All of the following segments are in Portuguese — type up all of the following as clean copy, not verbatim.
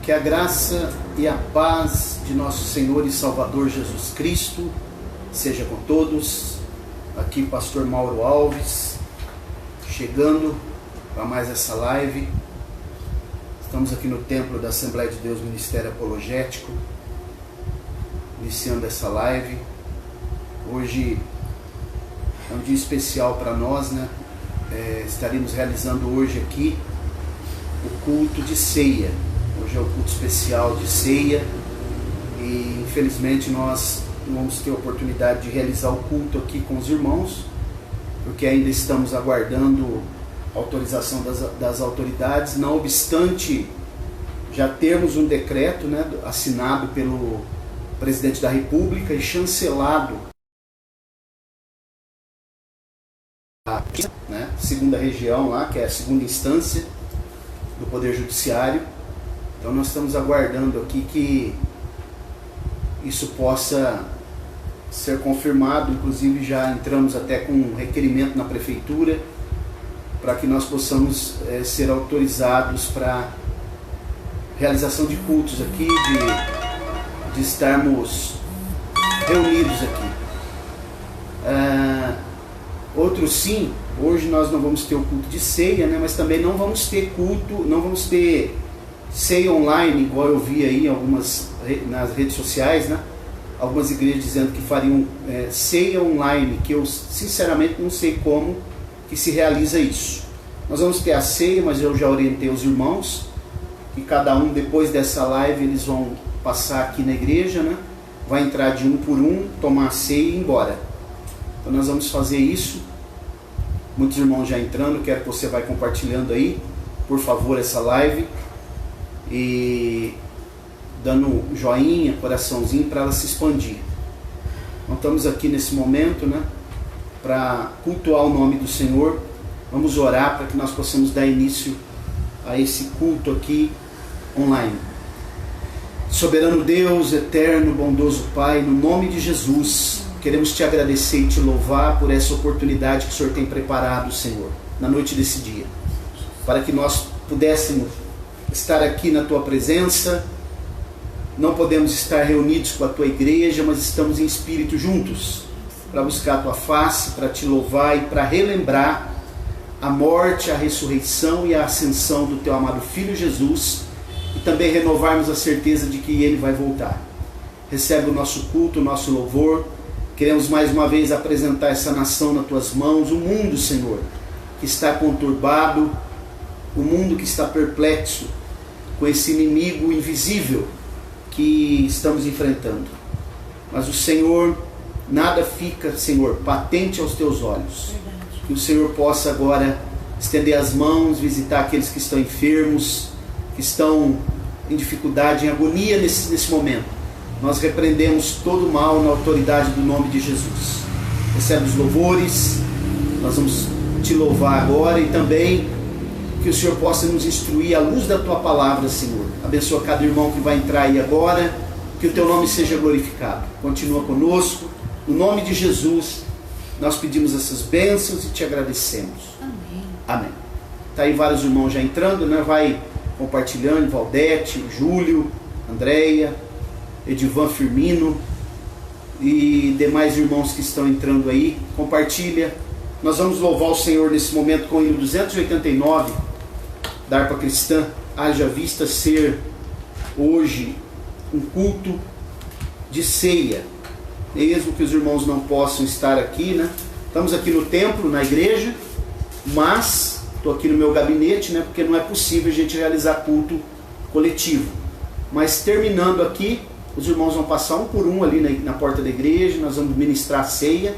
Que a graça e a paz de nosso Senhor e Salvador Jesus Cristo seja com todos. Aqui Pastor Mauro Alves, chegando para mais essa live. Estamos aqui no Templo da Assembleia de Deus Ministério Apologético, iniciando essa live. Hoje é um dia especial para nós, né? Estaremos realizando hoje aqui o culto de ceia. Hoje é o culto especial de ceia e infelizmente nós não vamos ter a oportunidade de realizar o culto aqui com os irmãos, porque ainda estamos aguardando a autorização das autoridades, não obstante já termos um decreto, né, assinado pelo presidente da República e chancelado a segunda região lá, que é a segunda instância do Poder Judiciário. Então nós estamos aguardando aqui que isso possa ser confirmado. Inclusive já entramos até com um requerimento na prefeitura para que nós possamos ser autorizados para realização de cultos aqui, de estarmos reunidos aqui. Outro sim, hoje nós não vamos ter o culto de ceia, né, mas também não vamos ter culto, não vamos ter ceia online, igual eu vi aí nas redes sociais, né? Algumas igrejas dizendo que fariam ceia online, que eu sinceramente não sei como que se realiza isso. Nós vamos ter a ceia, mas eu já orientei os irmãos que cada um, depois dessa live, eles vão passar aqui na igreja, né? Vai entrar de um por um, tomar a ceia e ir embora. Então nós vamos fazer isso. Muitos irmãos já entrando, quero que você vá compartilhando aí, por favor, essa live e dando joinha, coraçãozinho para ela se expandir. Então estamos aqui nesse momento, né, para cultuar o nome do Senhor. Vamos orar para que nós possamos dar início a esse culto aqui online. Soberano Deus, eterno, bondoso Pai, no nome de Jesus, queremos te agradecer e te louvar por essa oportunidade que o Senhor tem preparado, Senhor, na noite desse dia, para que nós pudéssemos estar aqui na tua presença. Não podemos estar reunidos com a tua igreja, mas estamos em espírito juntos para buscar a tua face, para te louvar e para relembrar a morte, a ressurreição e a ascensão do teu amado Filho Jesus, e também renovarmos a certeza de que ele vai voltar. Recebe o nosso culto, o nosso louvor. Queremos mais uma vez apresentar essa nação nas tuas mãos, o mundo, Senhor, que está conturbado, o mundo que está perplexo com esse inimigo invisível que estamos enfrentando. Mas o Senhor, nada fica, Senhor, patente aos teus olhos. Verdade. Que o Senhor possa agora estender as mãos, visitar aqueles que estão enfermos, que estão em dificuldade, em agonia nesse momento. Nós repreendemos todo o mal na autoridade do nome de Jesus. Recebe os louvores, nós vamos te louvar agora e também que o Senhor possa nos instruir à luz da tua palavra, Senhor. Abençoa cada irmão que vai entrar aí agora, que o teu nome seja glorificado. Continua conosco, no nome de Jesus, nós pedimos essas bênçãos e te agradecemos. Amém. Amém. Está aí vários irmãos já entrando, né? Vai compartilhando, Valdete, Júlio, Andréia, Edivan Firmino e demais irmãos que estão entrando aí. Compartilha. Nós vamos louvar o Senhor nesse momento com o hino 289 da harpa cristã. Haja vista ser hoje um culto de ceia, mesmo que os irmãos não possam estar aqui, né? Estamos aqui no templo, na igreja, mas estou aqui no meu gabinete, né? Porque não é possível a gente realizar culto coletivo. Mas terminando aqui, os irmãos vão passar um por um ali na porta da igreja. Nós vamos ministrar a ceia.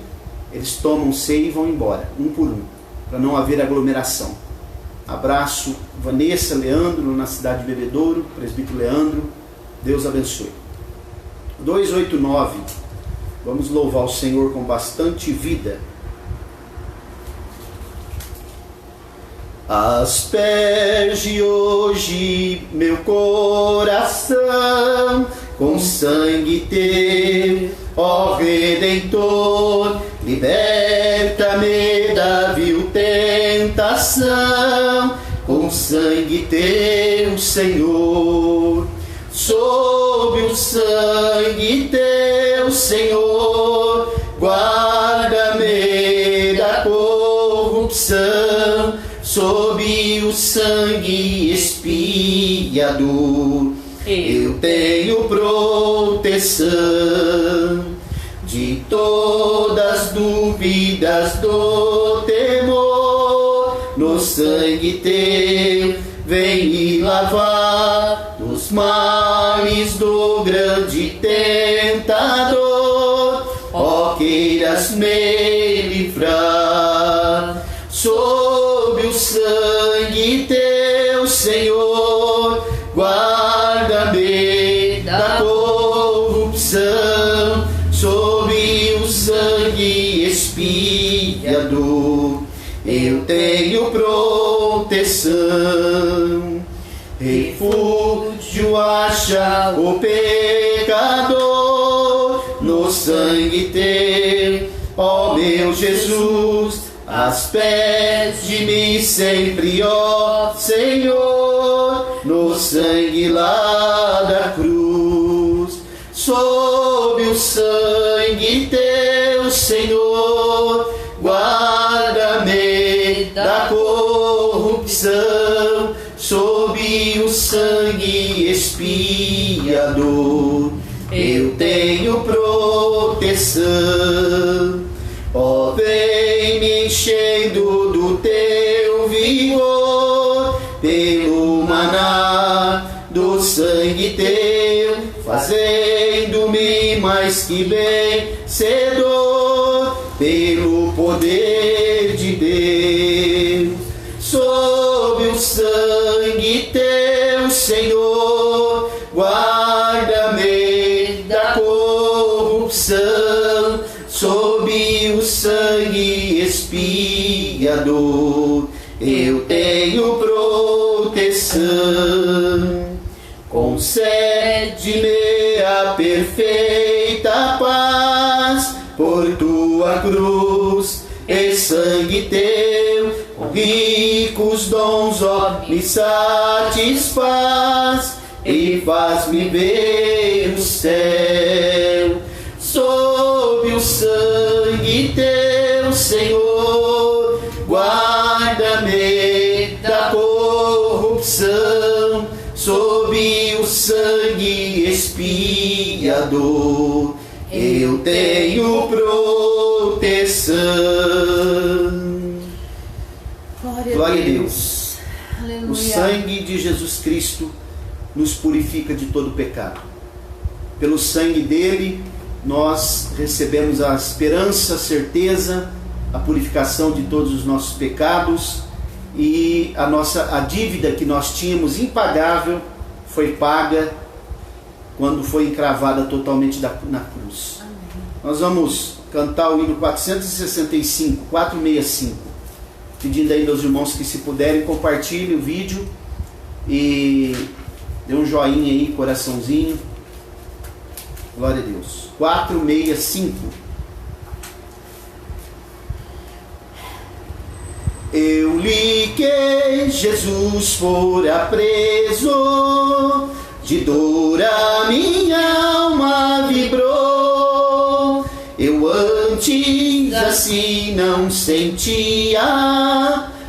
Eles tomam ceia e vão embora, um por um, para não haver aglomeração. Abraço Vanessa, Leandro, na cidade de Bebedouro, presbítero Leandro, Deus abençoe. 289, vamos louvar o Senhor com bastante vida. Asperge hoje meu coração com sangue teu, ó Redentor, liberta-me da vil tentação, com sangue teu, Senhor. sob o sangue teu, Senhor, guarda-me da corrupção, sob o sangue expiador, eu tenho proteção de todas as dúvidas do temor, no sangue teu vem me lavar dos males do grande tentador, ó queiras me livrar, sob o sangue teu, Senhor, guarda-me da corrupção, sob o sangue expiador, eu tenho proteção. Refúgio acha o pecador no sangue teu, ó meu Jesus, aos pés de mim sempre, ó Senhor, no sangue lá da cruz, sob o sangue teu, Senhor, guarda-me da corrupção, sob o sangue expiador, eu tenho proteção. Ó, vem me enchendo do teu vigor, pelo maná do sangue teu, fazendo-me mais que vencedor, pelo poder de Deus, sob o sangue teu, Senhor, guarda-me da corrupção, sob o sangue expiador, eu tenho proteção. Concede-me a perfeita paz, por tua cruz e sangue teu, com ricos dons, ó, me satisfaz e faz-me ver o céu. Sob o sangue teu, Senhor, guarda-me da corrupção, sob o sangue expiador, eu tenho proteção. Glória a Deus. Aleluia. O sangue de Jesus Cristo nos purifica de todo pecado. Pelo sangue dele, nós recebemos a esperança, a certeza, a purificação de todos os nossos pecados, e a dívida que nós tínhamos impagável foi paga quando foi encravada totalmente na cruz. Amém. Nós vamos cantar o hino 465, pedindo ainda aos irmãos que, se puderem, compartilhem o vídeo e dê um joinha aí, coraçãozinho. Glória a Deus. 465. Eu li que Jesus fora preso, de dor a minha alma vibrou. Eu antes assim não sentia,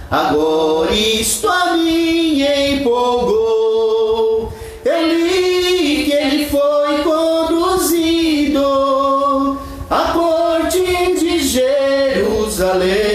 agora isto a mim empolgou. Eu li que ele foi conduzido à corte de Jerusalém.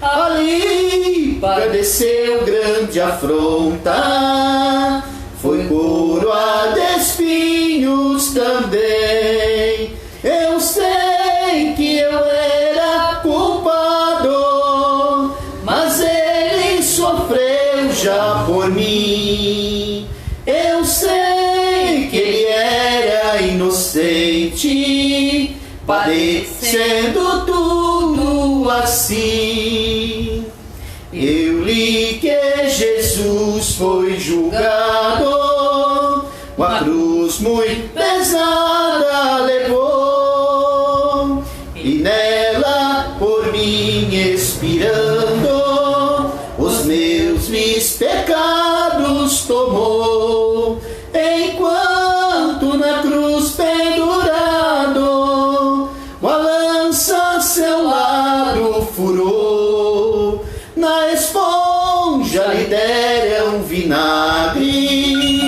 Ali padeceu grande afronta, foi coroado de espinhos também. Eu sei que eu era culpado, mas ele sofreu já por mim. Eu sei que ele era inocente, padecendo tudo assim. Eu li que Jesus foi julgado, uma cruz muito pesada levou, e nela por mim expirando, os meus pecados tomou. Em esponja lhe deram vinagre,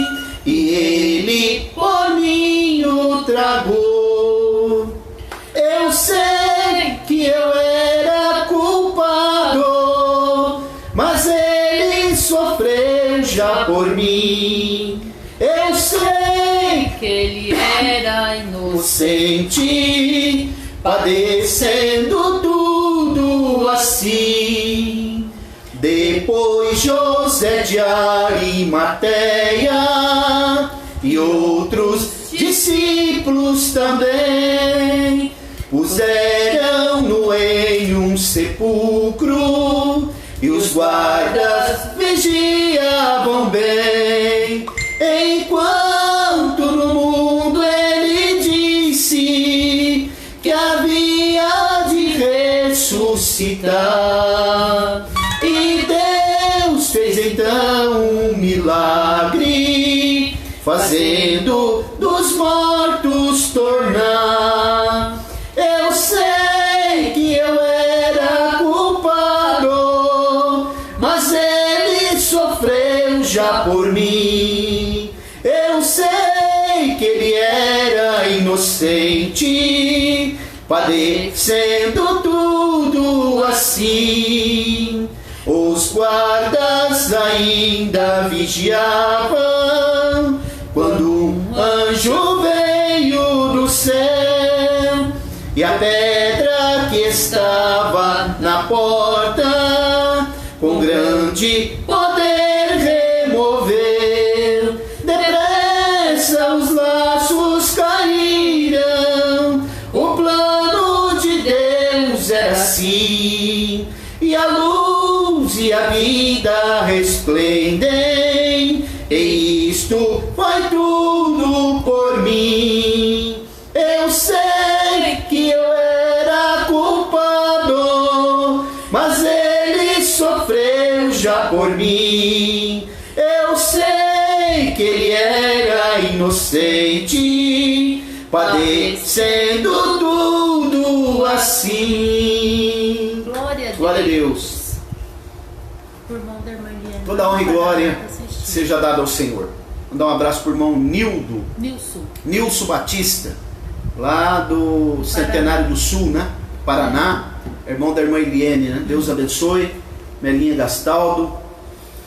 e ele por mim o tragou. Eu sei que eu era culpado, mas ele sofreu já por mim. Eu sei que ele era inocente, padecendo tudo assim. Depois José de Arimateia e outros discípulos também puseram-no em um sepulcro, e os guardas vigiavam bem. Enquanto no mundo ele disse que havia de ressuscitar. E Deus fez então um milagre, fazendo dos mortos tornar. Eu sei que eu era culpado, mas ele sofreu já por mim. Eu sei que ele era inocente, padecendo tudo assim. Os guardas ainda vigiavam quando um anjo veio do céu, e a pedra que estava na porta com grande poder removeu. Depressa os laços caíram, o plano de Deus era assim, e a luz e a vida resplendem, e isto foi tudo por mim. Eu sei que eu era culpado, mas ele sofreu já por mim. Eu sei que ele era inocente, padecendo tudo assim. Glória a Deus. Toda a honra e glória seja dada ao Senhor. Vou dar um abraço para o irmão Nilson Batista, lá do Centenário do Sul, né? Paraná. Irmão da irmã Eliane, né? Deus abençoe. Melinha Gastaldo.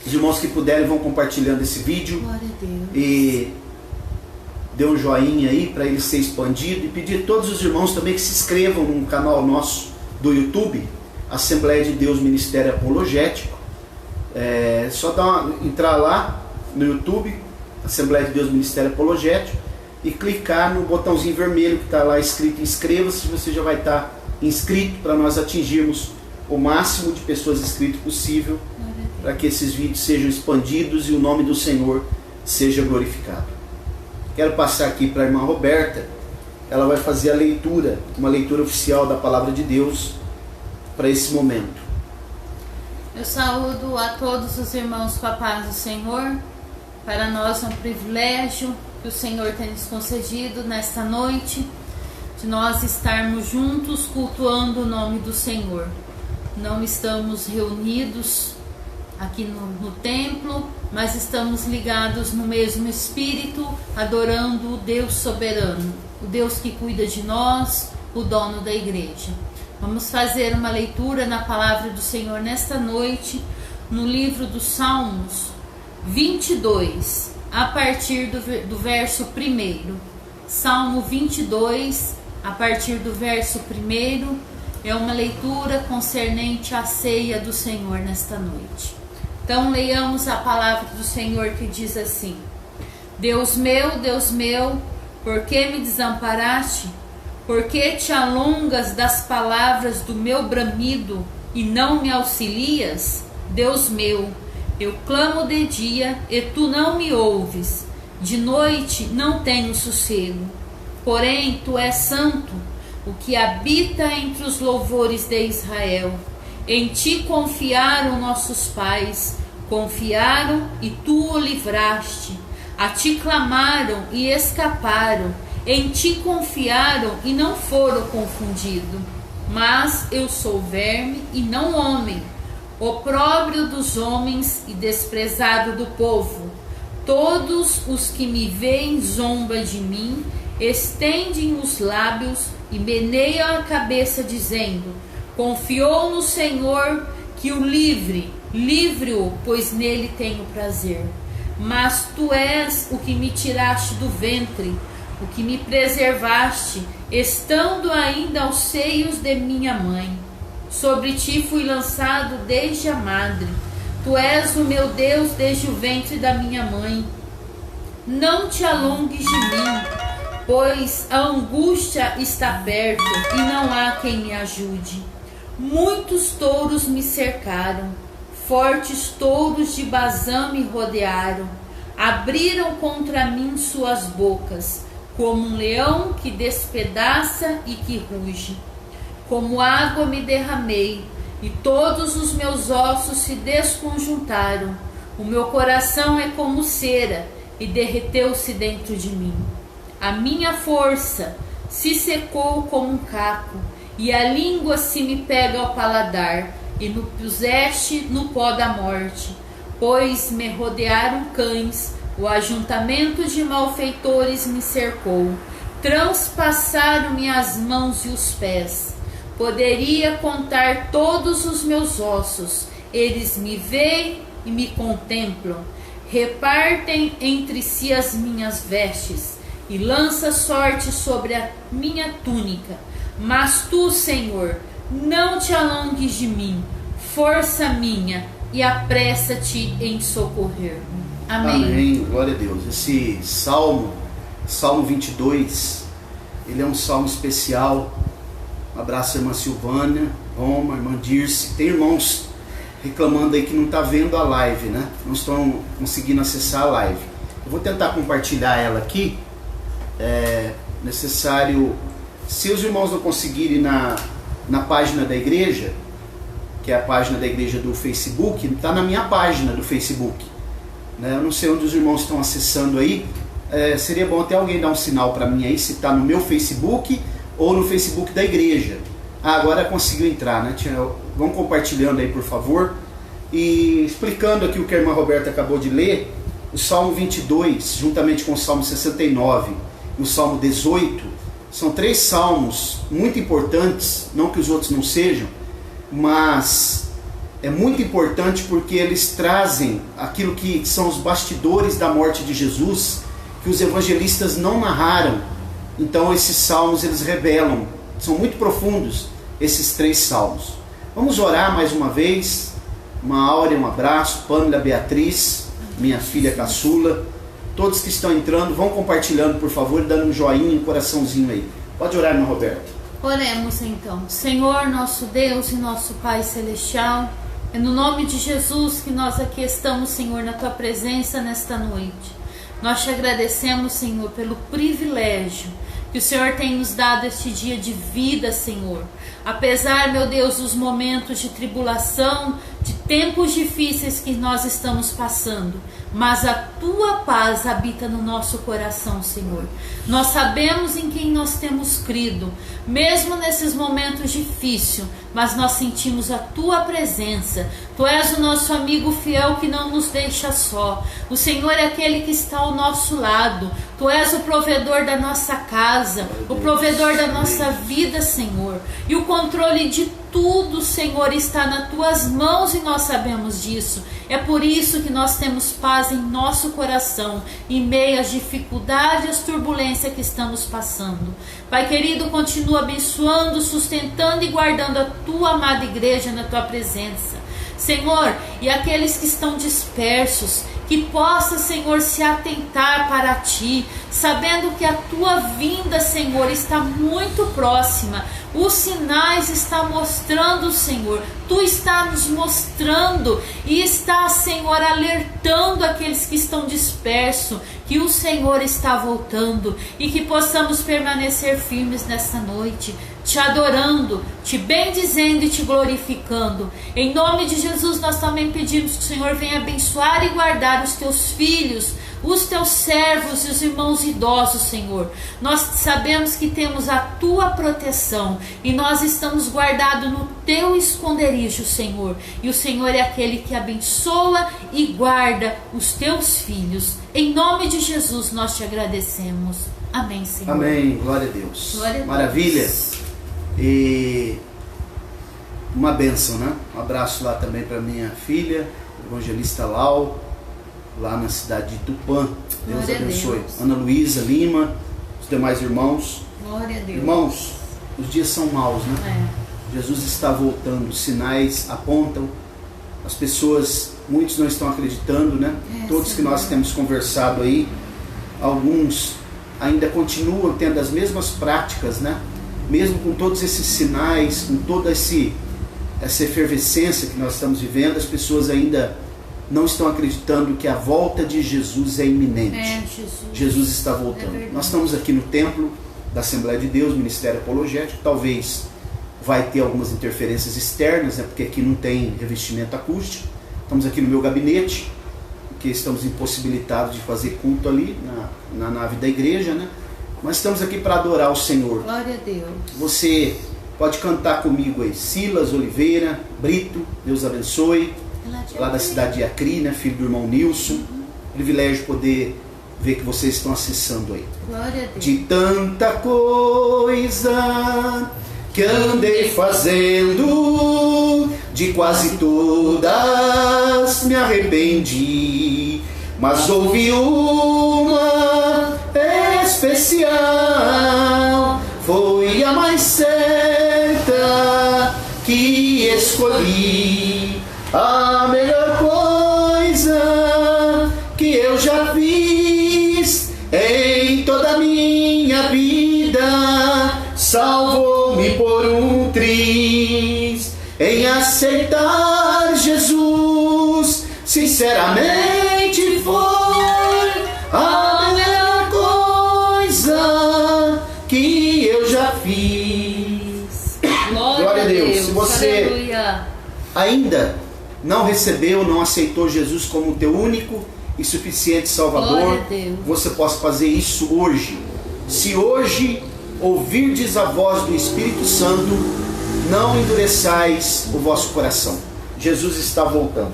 Os irmãos que puderem vão compartilhando esse vídeo. Glória a Deus. E dê um joinha aí para ele ser expandido. E pedir a todos os irmãos também que se inscrevam no canal nosso do YouTube, Assembleia de Deus Ministério Apologético. Só entrar lá no YouTube, Assembleia de Deus Ministério Apologético, e clicar no botãozinho vermelho que está lá escrito inscreva-se. Você já vai estar inscrito para nós atingirmos o máximo de pessoas inscritas possível, para que esses vídeos sejam expandidos e o nome do Senhor seja glorificado. Quero passar aqui para a irmã Roberta. Ela vai fazer a leitura, uma leitura oficial da Palavra de Deus para esse momento. Eu saúdo a todos os irmãos com a paz do Senhor. Para nós é um privilégio que o Senhor tem nos concedido nesta noite, de nós estarmos juntos cultuando o nome do Senhor. Não estamos reunidos aqui no templo, mas estamos ligados no mesmo Espírito, adorando o Deus soberano, o Deus que cuida de nós, o dono da igreja. Vamos fazer uma leitura na palavra do Senhor nesta noite, no livro dos Salmos 22, a partir do verso 1. Salmo 22, a partir do verso 1, é uma leitura concernente à ceia do Senhor nesta noite. Então leiamos a palavra do Senhor, que diz assim: Deus meu, por que me desamparaste? Por que te alongas das palavras do meu bramido e não me auxilias? Deus meu, eu clamo de dia e tu não me ouves. De noite não tenho sossego. Porém, tu és santo, o que habita entre os louvores de Israel. Em ti confiaram nossos pais, confiaram e tu o livraste. A ti clamaram e escaparam. Em ti confiaram e não foram confundidos. Mas eu sou verme e não homem, opróbrio dos homens e desprezado do povo. Todos os que me veem zombam de mim, estendem os lábios e meneiam a cabeça, dizendo: confiou no Senhor, que o livre-o, pois nele tenho prazer. Mas tu és o que me tiraste do ventre, o que me preservaste, estando ainda aos seios de minha mãe. Sobre ti fui lançado desde a madre. Tu és o meu Deus desde o ventre da minha mãe. Não te alongues de mim, pois a angústia está perto e não há quem me ajude. Muitos touros me cercaram, fortes touros de Bazã me rodearam. Abriram contra mim suas bocas, como um leão que despedaça e que ruge. Como água me derramei, e todos os meus ossos se desconjuntaram. O meu coração é como cera, e derreteu-se dentro de mim. A minha força se secou como um caco, e a língua se me pega ao paladar, e me puseste no pó da morte. Pois me rodearam cães, o ajuntamento de malfeitores me cercou. Transpassaram-me as mãos e os pés. Poderia contar todos os meus ossos. Eles me veem e me contemplam. Repartem entre si as minhas vestes e lança sorte sobre a minha túnica. Mas tu, Senhor, não te alongues de mim, força minha, e apressa-te em socorrer-me. Amém. Amém. Glória a Deus. Esse Salmo 22, ele é um salmo especial. Um abraço à irmã Silvânia, Roma, irmã Dirce. Tem irmãos reclamando aí que não está vendo a live, né? Não estão conseguindo acessar a live. Eu vou tentar compartilhar ela aqui. É necessário, se os irmãos não conseguirem na página da igreja, que é a página da igreja do Facebook, está na minha página do Facebook, né? Eu não sei onde os irmãos estão acessando aí. Seria bom até alguém dar um sinal para mim aí, se está no meu Facebook ou no Facebook da igreja. Agora conseguiu entrar, né? Vamos compartilhando aí, por favor. E explicando aqui o que a irmã Roberta acabou de ler, o Salmo 22, juntamente com o Salmo 69 e o Salmo 18, são 3 salmos muito importantes, não que os outros não sejam, mas é muito importante porque eles trazem aquilo que são os bastidores da morte de Jesus, que os evangelistas não narraram. Então esses salmos eles revelam, são muito profundos esses 3 salmos. Vamos orar mais uma vez. Uma Áurea, um abraço. Pâmela, Beatriz, minha filha caçula, todos que estão entrando, vão compartilhando, por favor, dando um joinha, um coraçãozinho aí. Pode orar, irmã Roberta. Oremos então. Senhor, nosso Deus e nosso Pai Celestial, é no nome de Jesus que nós aqui estamos, Senhor, na Tua presença nesta noite. Nós te agradecemos, Senhor, pelo privilégio que o Senhor tem nos dado este dia de vida, Senhor. Apesar, meu Deus, dos momentos de tribulação, de tempos difíceis que nós estamos passando, mas a Tua paz habita no nosso coração, Senhor. Nós sabemos em quem nós temos crido, mesmo nesses momentos difíceis, mas nós sentimos a Tua presença. Tu és o nosso amigo fiel que não nos deixa só. O Senhor é aquele que está ao nosso lado. Tu és o provedor da nossa casa, o provedor da nossa vida, Senhor. E o controle de tudo, Senhor, está nas Tuas mãos e nós sabemos disso. É por isso que nós temos paz em nosso coração, em meio às dificuldades, às turbulências que estamos passando. Pai querido, continua abençoando, sustentando e guardando a Tua amada igreja na Tua presença. Senhor, e aqueles que estão dispersos, que possa, Senhor, se atentar para Ti, sabendo que a Tua vinda, Senhor, está muito próxima. Os sinais estão mostrando, Senhor, Tu está nos mostrando e está, Senhor, alertando aqueles que estão dispersos, que o Senhor está voltando e que possamos permanecer firmes nesta noite, Te adorando, Te bendizendo e Te glorificando. Em nome de Jesus nós também pedimos que o Senhor venha abençoar e guardar os Teus filhos, os teus servos e os irmãos idosos, Senhor. Nós sabemos que temos a tua proteção e nós estamos guardados no teu esconderijo, Senhor. E o Senhor é aquele que abençoa e guarda os teus filhos. Em nome de Jesus nós te agradecemos. Amém, Senhor. Amém. Glória a Deus. Glória a Deus. Maravilha. E uma bênção, né? Um abraço lá também para minha filha, evangelista Lau, lá na cidade de Tupã. Deus Glória abençoe. a Deus. Ana Luísa Lima, os demais irmãos. Glória a Deus. Irmãos, os dias são maus, né? Jesus está voltando, os sinais apontam, as pessoas, muitos não estão acreditando, né? Todos que nós temos conversado aí, alguns ainda continuam tendo as mesmas práticas, né? Mesmo com todos esses sinais, com toda essa efervescência que nós estamos vivendo, as pessoas ainda não estão acreditando que a volta de Jesus é iminente. Jesus está voltando. Nós estamos aqui no templo da Assembleia de Deus, Ministério Apologético. Talvez vai ter algumas interferências externas, né, porque aqui não tem revestimento acústico. Estamos aqui no meu gabinete, porque estamos impossibilitados de fazer culto ali na nave da igreja, né? Mas estamos aqui para adorar o Senhor. Glória a Deus. Você pode cantar comigo aí, Silas Oliveira Brito, Deus abençoe, lá da cidade de Acri, né, filho do irmão Nilson. Privilégio poder ver que vocês estão acessando aí. Glória a Deus. De tanta coisa que andei fazendo, de quase todas me arrependi, mas houve uma especial, foi a mais certa que escolhi, a melhor coisa que eu já fiz em toda a minha vida, salvou-me por um triz, em aceitar Jesus, sinceramente foi a melhor coisa que eu já fiz. Glória a Deus. Se você ainda não recebeu, não aceitou Jesus como teu único e suficiente Salvador, você possa fazer isso hoje. Se hoje ouvirdes a voz do Espírito Santo, não endureçais o vosso coração. Jesus está voltando.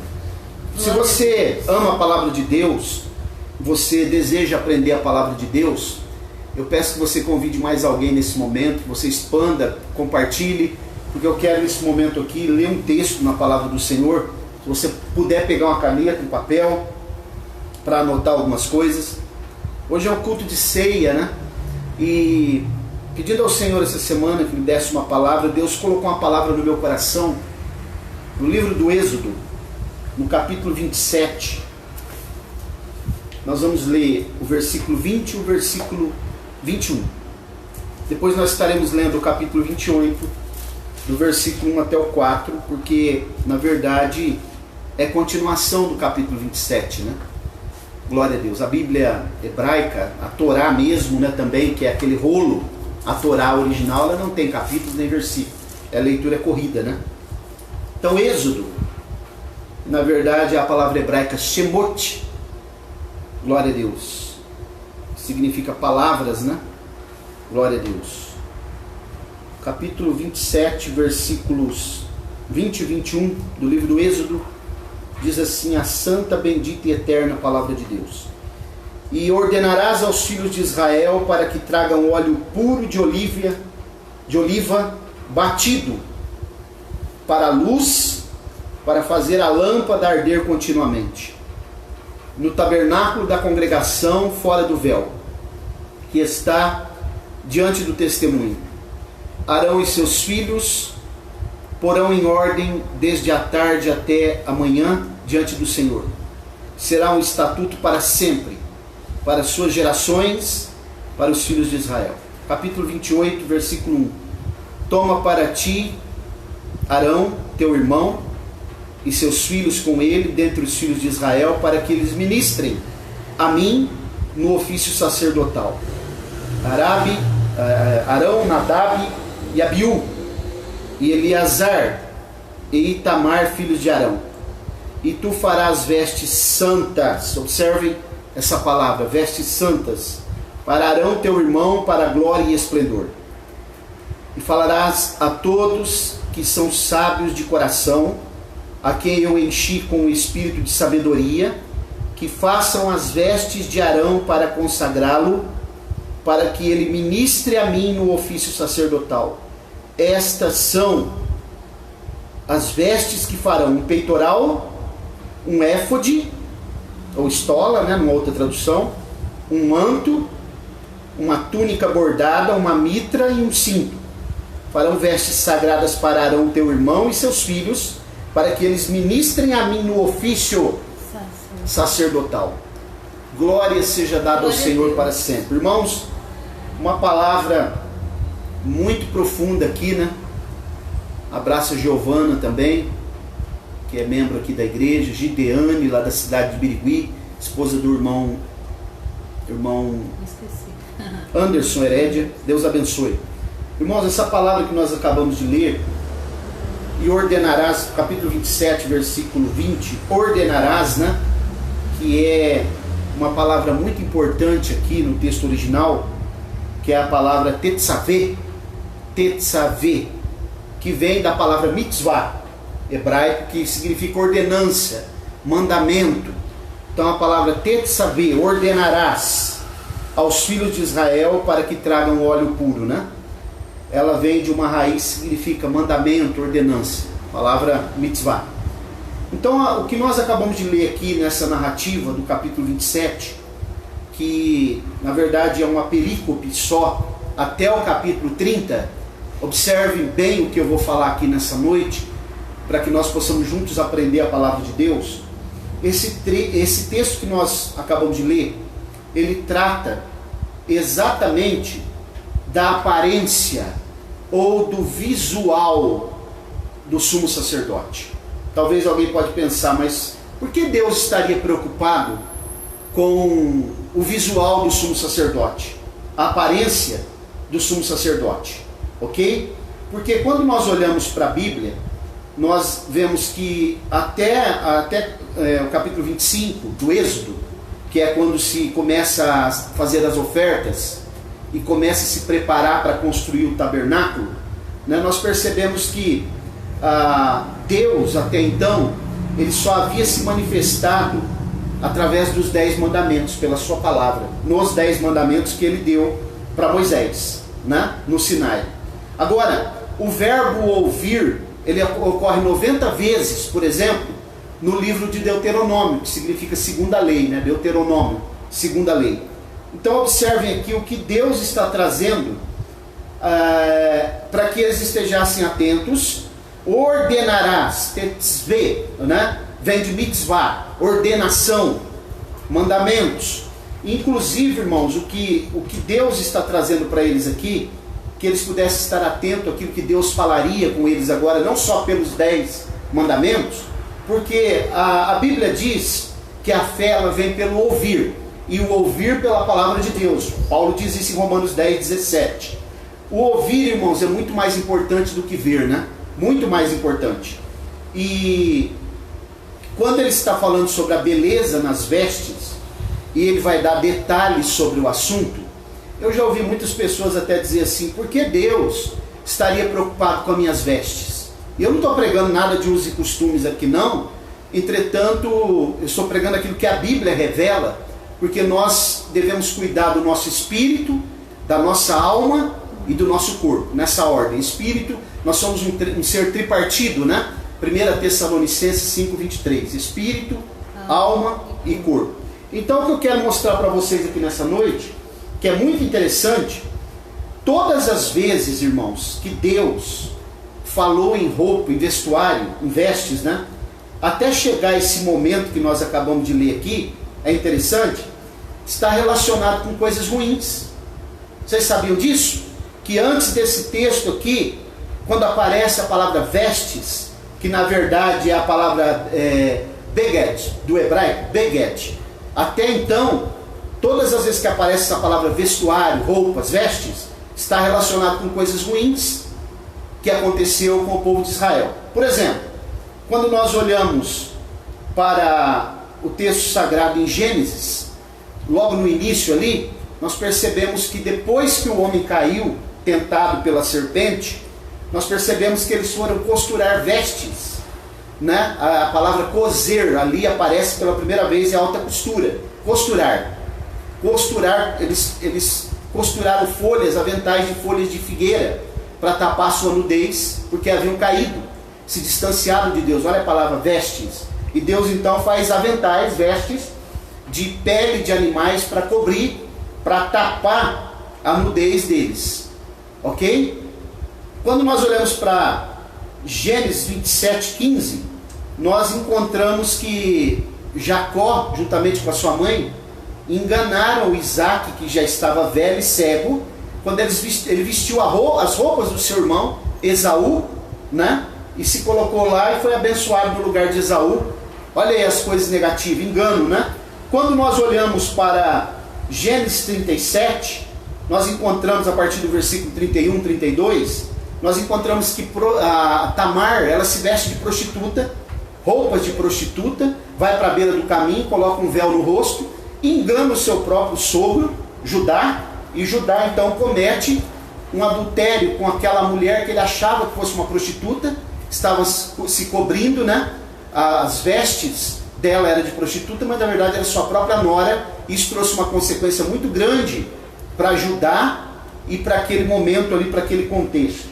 Se você ama a palavra de Deus, você deseja aprender a palavra de Deus, eu peço que você convide mais alguém nesse momento, que você expanda, compartilhe, porque eu quero nesse momento aqui ler um texto na palavra do Senhor. Se você puder pegar uma caneta, um papel, para anotar algumas coisas. Hoje é um culto de ceia, né? E pedindo ao Senhor essa semana que me desse uma palavra, Deus colocou uma palavra no meu coração, no livro do Êxodo, no capítulo 27. Nós vamos ler o versículo 20 e o versículo 21. Depois nós estaremos lendo o capítulo 28, do versículo 1 até o 4, porque na verdade é continuação do capítulo 27, né? Glória a Deus. A Bíblia hebraica, a Torá mesmo, né, também, que é aquele rolo, a Torá original, ela não tem capítulos nem versículos. A leitura é corrida, né? Então, Êxodo, na verdade, é a palavra hebraica Shemot. Glória a Deus. Significa palavras, né? Glória a Deus. Capítulo 27, versículos 20 e 21 do livro do Êxodo, diz assim: a santa, bendita e eterna palavra de Deus. E ordenarás aos filhos de Israel para que tragam óleo puro de oliva batido para a luz, para fazer a lâmpada arder continuamente, no tabernáculo da congregação fora do véu, que está diante do testemunho. Arão e seus filhos porão em ordem desde a tarde até a manhã diante do Senhor. Será um estatuto para sempre, para as suas gerações, para os filhos de Israel. Capítulo 28, versículo 1. Toma para ti Arão, teu irmão, e seus filhos com ele, dentre os filhos de Israel, para que eles ministrem a mim no ofício sacerdotal. Arão, Nadab e Abiú, e Eleazar e Itamar, filhos de Arão. E tu farás vestes santas, observem, essa palavra, vestes santas, para Arão teu irmão, para glória e esplendor. E falarás a todos que são sábios de coração, a quem eu enchi com o espírito de sabedoria, que façam as vestes de Arão para consagrá-lo, para que ele ministre a mim no ofício sacerdotal. Estas são as vestes que farão um peitoral, um éfode, ou estola, né, numa outra tradução, um manto, uma túnica bordada, uma mitra e um cinto. Farão vestes sagradas para Arão teu irmão e seus filhos, para que eles ministrem a mim no ofício sacerdotal. Glória seja dada ao Senhor para sempre. Irmãos, uma palavra muito profunda aqui, né? Abraço a Giovana também, que é membro aqui da igreja, Gideane, lá da cidade de Birigui, esposa do irmão Anderson Herédia. Deus abençoe. Irmãos, essa palavra que nós acabamos de ler, e ordenarás, capítulo 27, versículo 20, ordenarás, né? Que é uma palavra muito importante aqui no texto original, que é a palavra tetzaveh, que vem da palavra mitzvah, hebraico, que significa ordenança, mandamento. Então a palavra tetzaveh, ordenarás aos filhos de Israel para que tragam óleo puro, né? Ela vem de uma raiz que significa mandamento, ordenança, palavra mitzvah. Então o que nós acabamos de ler aqui nessa narrativa do capítulo 27, que na verdade é uma perícope só até o capítulo 30, observem bem o que eu vou falar aqui nessa noite, para que nós possamos juntos aprender a palavra de Deus. Esse texto que nós acabamos de ler, ele trata exatamente da aparência ou do visual do sumo sacerdote. Talvez alguém pode pensar, mas por que Deus estaria preocupado com o visual do sumo sacerdote? A aparência do sumo sacerdote, ok? Porque quando nós olhamos para a Bíblia, nós vemos que até o capítulo 25 do Êxodo, que é quando se começa a fazer as ofertas e começa a se preparar para construir o tabernáculo, né, nós percebemos que Deus até então ele só havia se manifestado através dos 10 mandamentos, pela sua palavra, nos 10 mandamentos que ele deu para Moisés, né, no Sinai. Agora, o verbo ouvir, ele ocorre 90 vezes, por exemplo, no livro de Deuteronômio, que significa segunda lei, né? Deuteronômio, segunda lei. Então observem aqui o que Deus está trazendo para que eles estejassem atentos. Ordenarás, tetzveh, né? Vem de mitzvah, ordenação, mandamentos. Inclusive, irmãos, o que Deus está trazendo para eles aqui, que eles pudessem estar atentos àquilo que Deus falaria com eles agora, não só pelos 10 mandamentos, porque a Bíblia diz que a fé ela vem pelo ouvir, e o ouvir pela palavra de Deus. Paulo diz isso em Romanos 10, 17. O ouvir, irmãos, é muito mais importante do que ver, né? Muito mais importante. E quando ele está falando sobre a beleza nas vestes, e ele vai dar detalhes sobre o assunto, eu já ouvi muitas pessoas até dizer assim: por que Deus estaria preocupado com as minhas vestes? E eu não estou pregando nada de usos e costumes aqui não, entretanto eu estou pregando aquilo que a Bíblia revela, porque nós devemos cuidar do nosso espírito, da nossa alma e do nosso corpo, nessa ordem. Espírito, nós somos um ser tripartido, né? 1 Tessalonicenses 5:23, espírito, alma e corpo. Então o que eu quero mostrar para vocês aqui nessa noite, que é muito interessante, todas as vezes, irmãos, que Deus falou em roupa, em vestuário, em vestes, né? Até chegar esse momento que nós acabamos de ler aqui, é interessante, está relacionado com coisas ruins. Vocês sabiam disso? Que antes desse texto aqui, quando aparece a palavra vestes, que na verdade é a palavra beged, do hebraico, beged, até então, todas as vezes que aparece essa palavra vestuário, roupas, vestes, está relacionado com coisas ruins que aconteceu com o povo de Israel. Por exemplo, quando nós olhamos para o texto sagrado em Gênesis, logo no início ali, nós percebemos que depois que o homem caiu, tentado pela serpente, nós percebemos que eles foram costurar vestes, né? A palavra coser ali aparece pela primeira vez em alta costura. Costurar, eles costuraram folhas, aventais de folhas de figueira para tapar sua nudez, porque haviam caído, se distanciado de Deus. Olha a palavra vestes. E Deus então faz aventais, vestes de pele de animais para cobrir, para tapar a nudez deles. Ok? Quando nós olhamos para Gênesis 27:15, nós encontramos que Jacó, juntamente com a sua mãe, enganaram Isaac, que já estava velho e cego, quando ele vestiu as roupas do seu irmão Esaú, né? E se colocou lá e foi abençoado no lugar de Esaú. Olha aí as coisas negativas, engano, né? Quando nós olhamos para Gênesis 37, nós encontramos a partir do versículo 31, 32, nós encontramos que a Tamar, ela se veste de prostituta, roupas de prostituta, vai para a beira do caminho, coloca um véu no rosto, engana o seu próprio sogro, Judá, e Judá então comete um adultério com aquela mulher que ele achava que fosse uma prostituta, estava se cobrindo, né? As vestes dela eram de prostituta, mas na verdade era sua própria nora. Isso trouxe uma consequência muito grande para Judá e para aquele momento ali, para aquele contexto.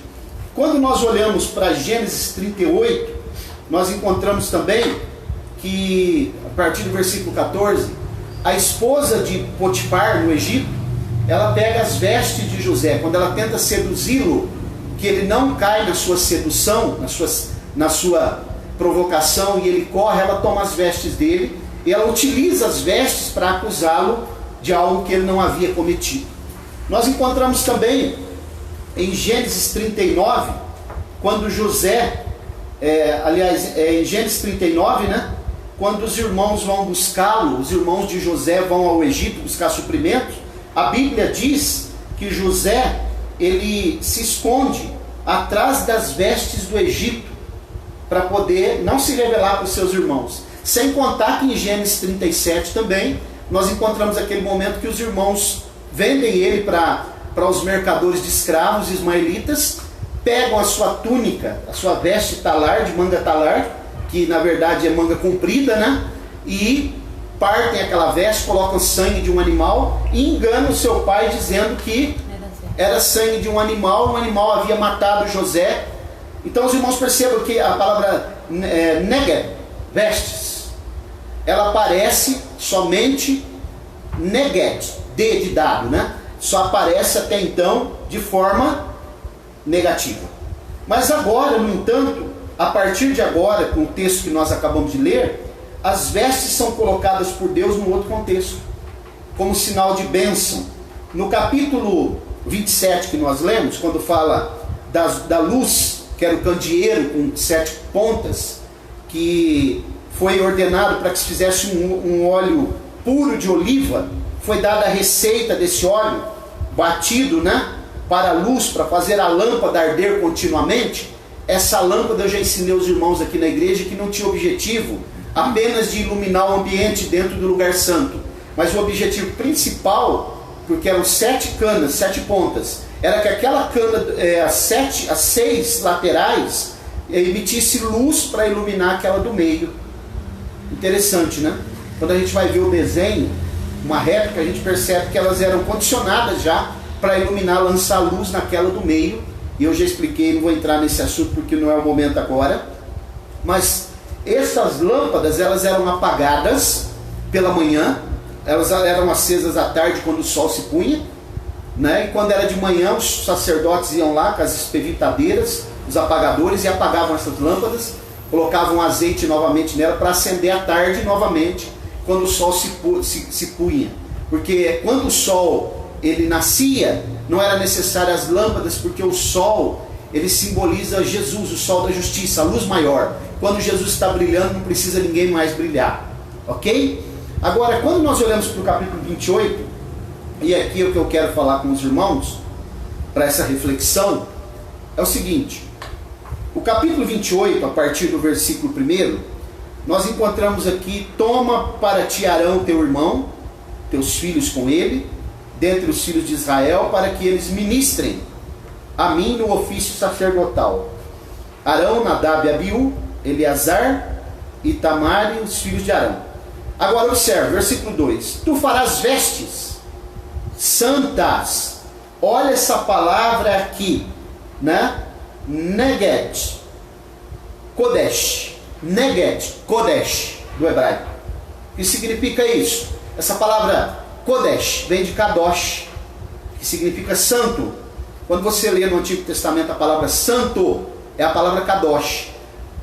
Quando nós olhamos para Gênesis 38, nós encontramos também que, a partir do versículo 14, a esposa de Potifar no Egito, ela pega as vestes de José, quando ela tenta seduzi-lo, que ele não cai na sua sedução, na sua provocação, e ele corre, ela toma as vestes dele, e ela utiliza as vestes para acusá-lo de algo que ele não havia cometido. Nós encontramos também em Gênesis 39, quando José, em Gênesis 39, né, quando os irmãos vão buscá-lo, os irmãos de José vão ao Egito buscar suprimentos, a Bíblia diz que José, ele se esconde atrás das vestes do Egito, para poder não se revelar para os seus irmãos. Sem contar que em Gênesis 37 também, nós encontramos aquele momento que os irmãos vendem ele para os mercadores de escravos ismaelitas, pegam a sua túnica, a sua veste talar, de manga talar, que na verdade é manga comprida, né? E partem aquela veste, colocam sangue de um animal e enganam o seu pai dizendo que era sangue de um animal havia matado José. Então os irmãos percebam que a palavra neged, vestes, ela aparece somente neged, de dado, né? Só aparece até então de forma negativa. Mas agora, no entanto, a partir de agora, com o texto que nós acabamos de ler, as vestes são colocadas por Deus num outro contexto, como sinal de bênção. No capítulo 27 que nós lemos, quando fala da luz, que era o candeeiro com 7 pontas, que foi ordenado para que se fizesse um óleo puro de oliva, foi dada a receita desse óleo, batido, né, para a luz, para fazer a lâmpada arder continuamente. Essa lâmpada eu já ensinei aos irmãos aqui na igreja que não tinha objetivo apenas de iluminar o ambiente dentro do lugar santo, mas o objetivo principal, porque eram 7 canas, 7 pontas, era que aquela cana, as 6 laterais, emitisse luz para iluminar aquela do meio. Interessante, né? Quando a gente vai ver o desenho, uma réplica, a gente percebe que elas eram condicionadas já para iluminar, lançar luz naquela do meio. E eu já expliquei, não vou entrar nesse assunto porque não é o momento agora. Mas essas lâmpadas, elas eram apagadas pela manhã, elas eram acesas à tarde quando o sol se punha, né? E quando era de manhã, os sacerdotes iam lá com as espevitadeiras, os apagadores, e apagavam essas lâmpadas, colocavam azeite novamente nela para acender à tarde novamente, quando o sol se punha. Porque quando o sol ele nascia, não era necessário as lâmpadas, porque o sol ele simboliza Jesus, o sol da justiça, a luz maior. Quando Jesus está brilhando, não precisa ninguém mais brilhar. Ok? Agora, quando nós olhamos para o capítulo 28, e aqui é o que eu quero falar com os irmãos, para essa reflexão, é o seguinte: o capítulo 28, a partir do versículo 1, nós encontramos aqui: toma para ti Arão teu irmão, teus filhos com ele, dentre os filhos de Israel, para que eles ministrem a mim no ofício sacerdotal. Arão, Nadab e Abiú, Eleazar, Itamar e os filhos de Arão. Agora observe, versículo 2. Tu farás vestes santas. Olha essa palavra aqui, né? Neged, Kodesh. Neged, Kodesh, do hebraico. O que significa isso? Essa palavra Kodesh vem de Kadosh, que significa santo. Quando você lê no Antigo Testamento a palavra santo, é a palavra Kadosh.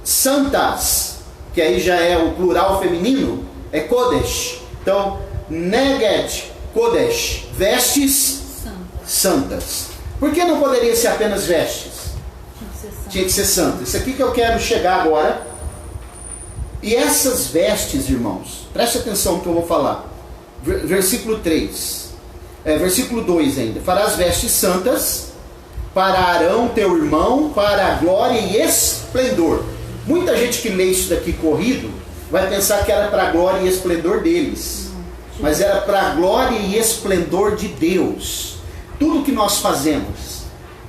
Santas, que aí já é o plural feminino, é Kodesh. Então, Neged, Kodesh, vestes santas. Por que não poderia ser apenas vestes? Tinha que ser santas. Isso aqui que eu quero chegar agora. E essas vestes, irmãos, preste atenção no que eu vou falar. Versículo 3. Versículo 2 ainda. Farás vestes santas para Arão, teu irmão, para a glória e esplendor. Muita gente que lê isso daqui corrido vai pensar que era para a glória e esplendor deles. Mas era para a glória e esplendor de Deus. Tudo que nós fazemos,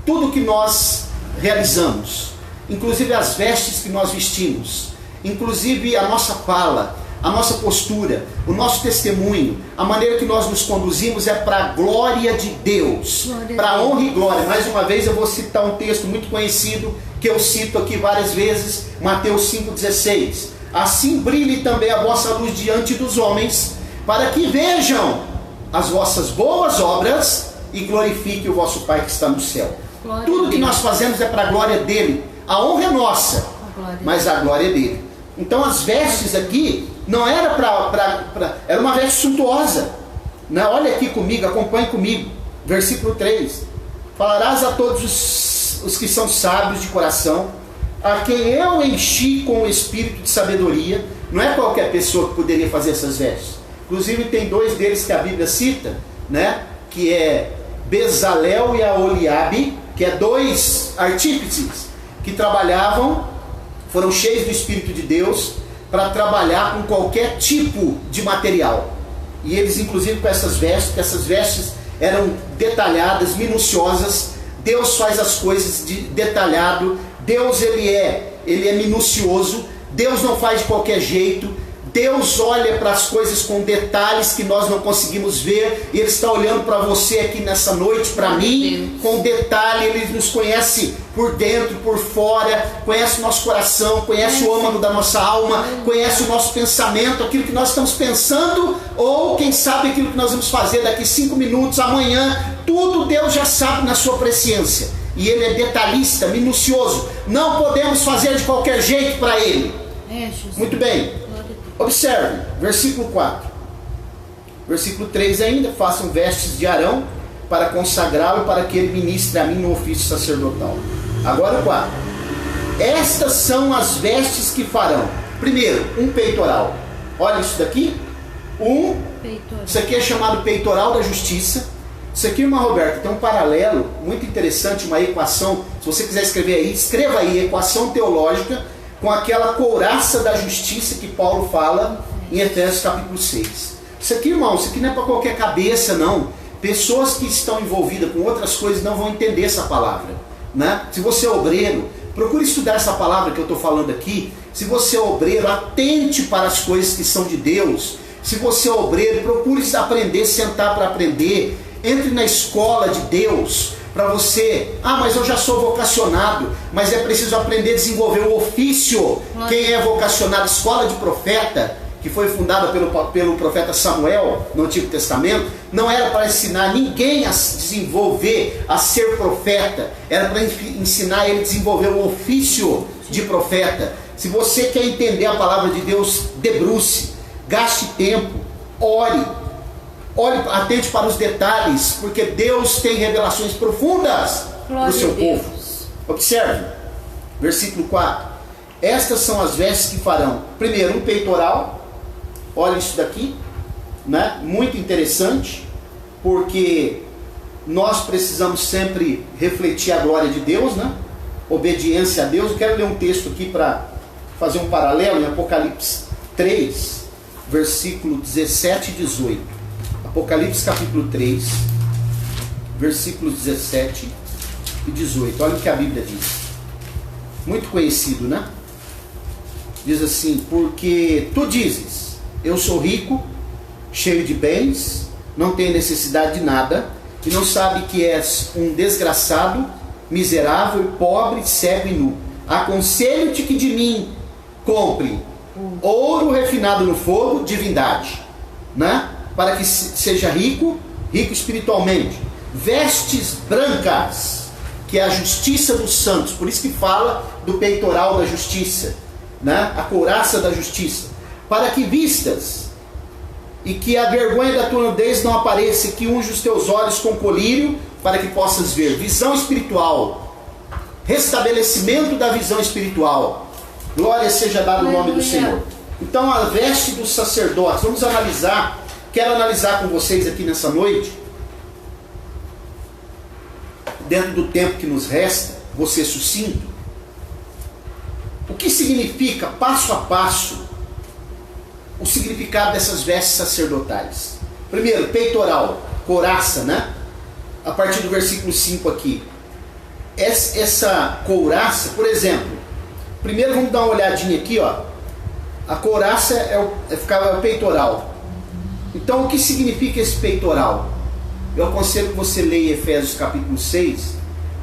tudo que nós realizamos, inclusive as vestes que nós vestimos, inclusive a nossa fala, a nossa postura, o nosso testemunho, a maneira que nós nos conduzimos é para a glória de Deus, para a honra e glória. Mais uma vez eu vou citar um texto muito conhecido, que eu cito aqui várias vezes, Mateus 5,16. Assim brilhe também a vossa luz diante dos homens, para que vejam as vossas boas obras e glorifique o vosso Pai que está no céu. Tudo que nós fazemos é para a glória dele. A honra é nossa, mas a glória é dele. Então as vestes aqui não era era uma veste suntuosa, né? Olha aqui comigo, acompanhe comigo. Versículo 3. Falarás a todos os que são sábios de coração, a quem eu enchi com o espírito de sabedoria. Não é qualquer pessoa que poderia fazer essas vestes. Inclusive tem dois deles que a Bíblia cita, né? Que é Bezalel e Aholiabe, que é dois artífices que trabalhavam, foram cheios do Espírito de Deus para trabalhar com qualquer tipo de material. E eles, inclusive, com essas vestes, que essas vestes eram detalhadas, minuciosas. Deus faz as coisas detalhado. Deus ele é minucioso. Deus não faz de qualquer jeito. Deus olha para as coisas com detalhes que nós não conseguimos ver, e Ele está olhando para você aqui nessa noite, para mim, com detalhe. Ele nos conhece por dentro, por fora, conhece o nosso coração, conhece o âmago da nossa alma, conhece o nosso pensamento, aquilo que nós estamos pensando, ou quem sabe aquilo que nós vamos fazer daqui 5 minutos, amanhã. Tudo Deus já sabe na sua presciência, e Ele é detalhista, minucioso. Não podemos fazer de qualquer jeito para Ele. Muito bem. Observe, versículo 4. Versículo 3 ainda. Façam vestes de Arão para consagrá-lo, para que ele ministre a mim no ofício sacerdotal. Agora o 4. Estas são as vestes que farão. Primeiro, um peitoral. Olha isso daqui. Isso aqui é chamado peitoral da justiça. Isso aqui, irmã Roberta, tem um paralelo muito interessante, uma equação. Se você quiser escrever aí, escreva aí, equação teológica, com aquela couraça da justiça que Paulo fala em Efésios capítulo 6. Isso aqui, irmão, isso aqui não é para qualquer cabeça, não. Pessoas que estão envolvidas com outras coisas não vão entender essa palavra, né? Se você é obreiro, procure estudar essa palavra que eu estou falando aqui. Se você é obreiro, atente para as coisas que são de Deus. Se você é obreiro, procure aprender, sentar para aprender. Entre na escola de Deus, para você, mas eu já sou vocacionado, mas é preciso aprender a desenvolver o ofício. Quem é vocacionado, escola de profeta, que foi fundada pelo profeta Samuel no Antigo Testamento, não era para ensinar ninguém a se desenvolver, a ser profeta, era para ensinar ele a desenvolver o ofício de profeta. Se você quer entender a palavra de Deus, debruce, gaste tempo, ore, atente para os detalhes, porque Deus tem revelações profundas para o seu povo. Observe, versículo 4. Estas são as vestes que farão. Primeiro, um peitoral. Olha isso daqui, né? Muito interessante, porque nós precisamos sempre refletir a glória de Deus, né? Obediência a Deus. Eu quero ler um texto aqui para fazer um paralelo em Apocalipse 3, versículo 17 e 18. Apocalipse capítulo 3, versículos 17 e 18. Olha o que a Bíblia diz. Muito conhecido, né? Diz assim: porque tu dizes, eu sou rico, cheio de bens, não tenho necessidade de nada, e não sabe que és um desgraçado, miserável, pobre, cego e nu. Aconselho-te que de mim compre ouro refinado no fogo, divindade, né? Para que seja rico, rico espiritualmente. Vestes brancas, que é a justiça dos santos. Por isso que fala do peitoral da justiça, né? A couraça da justiça. Para que vistas, e que a vergonha da tua nudez não apareça, e que unja os teus olhos com colírio, para que possas ver. Visão espiritual. Restabelecimento da visão espiritual. Glória seja dada no nome do Senhor. Então a veste dos sacerdotes. Vamos analisar. Quero analisar com vocês aqui nessa noite, dentro do tempo que nos resta, vou ser sucinto, o que significa, passo a passo, o significado dessas vestes sacerdotais. Primeiro, peitoral, couraça, né? A partir do versículo 5 aqui. Essa couraça, por exemplo, primeiro vamos dar uma olhadinha aqui, ó. A couraça ficava o peitoral. Então o que significa esse peitoral? Eu aconselho que você leia Efésios capítulo 6,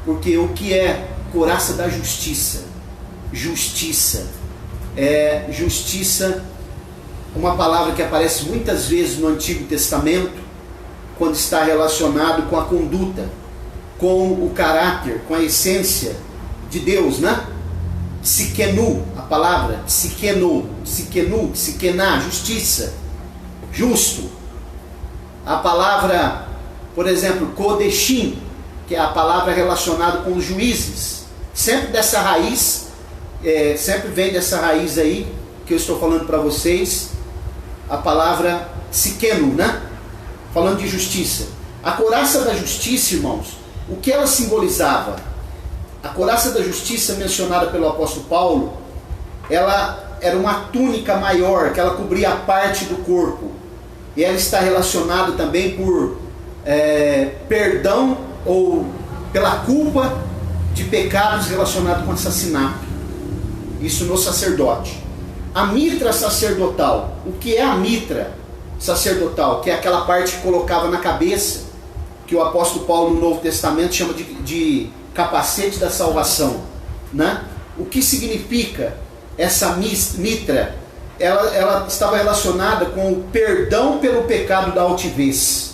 porque o que é couraça da justiça? Justiça. Justiça, uma palavra que aparece muitas vezes no Antigo Testamento, quando está relacionado com a conduta, com o caráter, com a essência de Deus, né? Tsikenu, a palavra tsikenu, tsikená, justiça, justo. A palavra, por exemplo, kodeshim, que é a palavra relacionada com os juízes, sempre dessa raiz, sempre vem dessa raiz aí, que eu estou falando para vocês, a palavra tsikenu, né? Falando de justiça. A couraça da justiça, irmãos, o que ela simbolizava? A couraça da justiça mencionada pelo apóstolo Paulo, ela era uma túnica maior, que ela cobria a parte do corpo. E ela está relacionada também por perdão ou pela culpa de pecados relacionados com assassinato. Isso no sacerdote. A mitra sacerdotal. O que é a mitra sacerdotal? Que é aquela parte que colocava na cabeça, que o apóstolo Paulo no Novo Testamento chama de capacete da salvação, né? O que significa essa mitra? Ela estava relacionada com o perdão pelo pecado da altivez.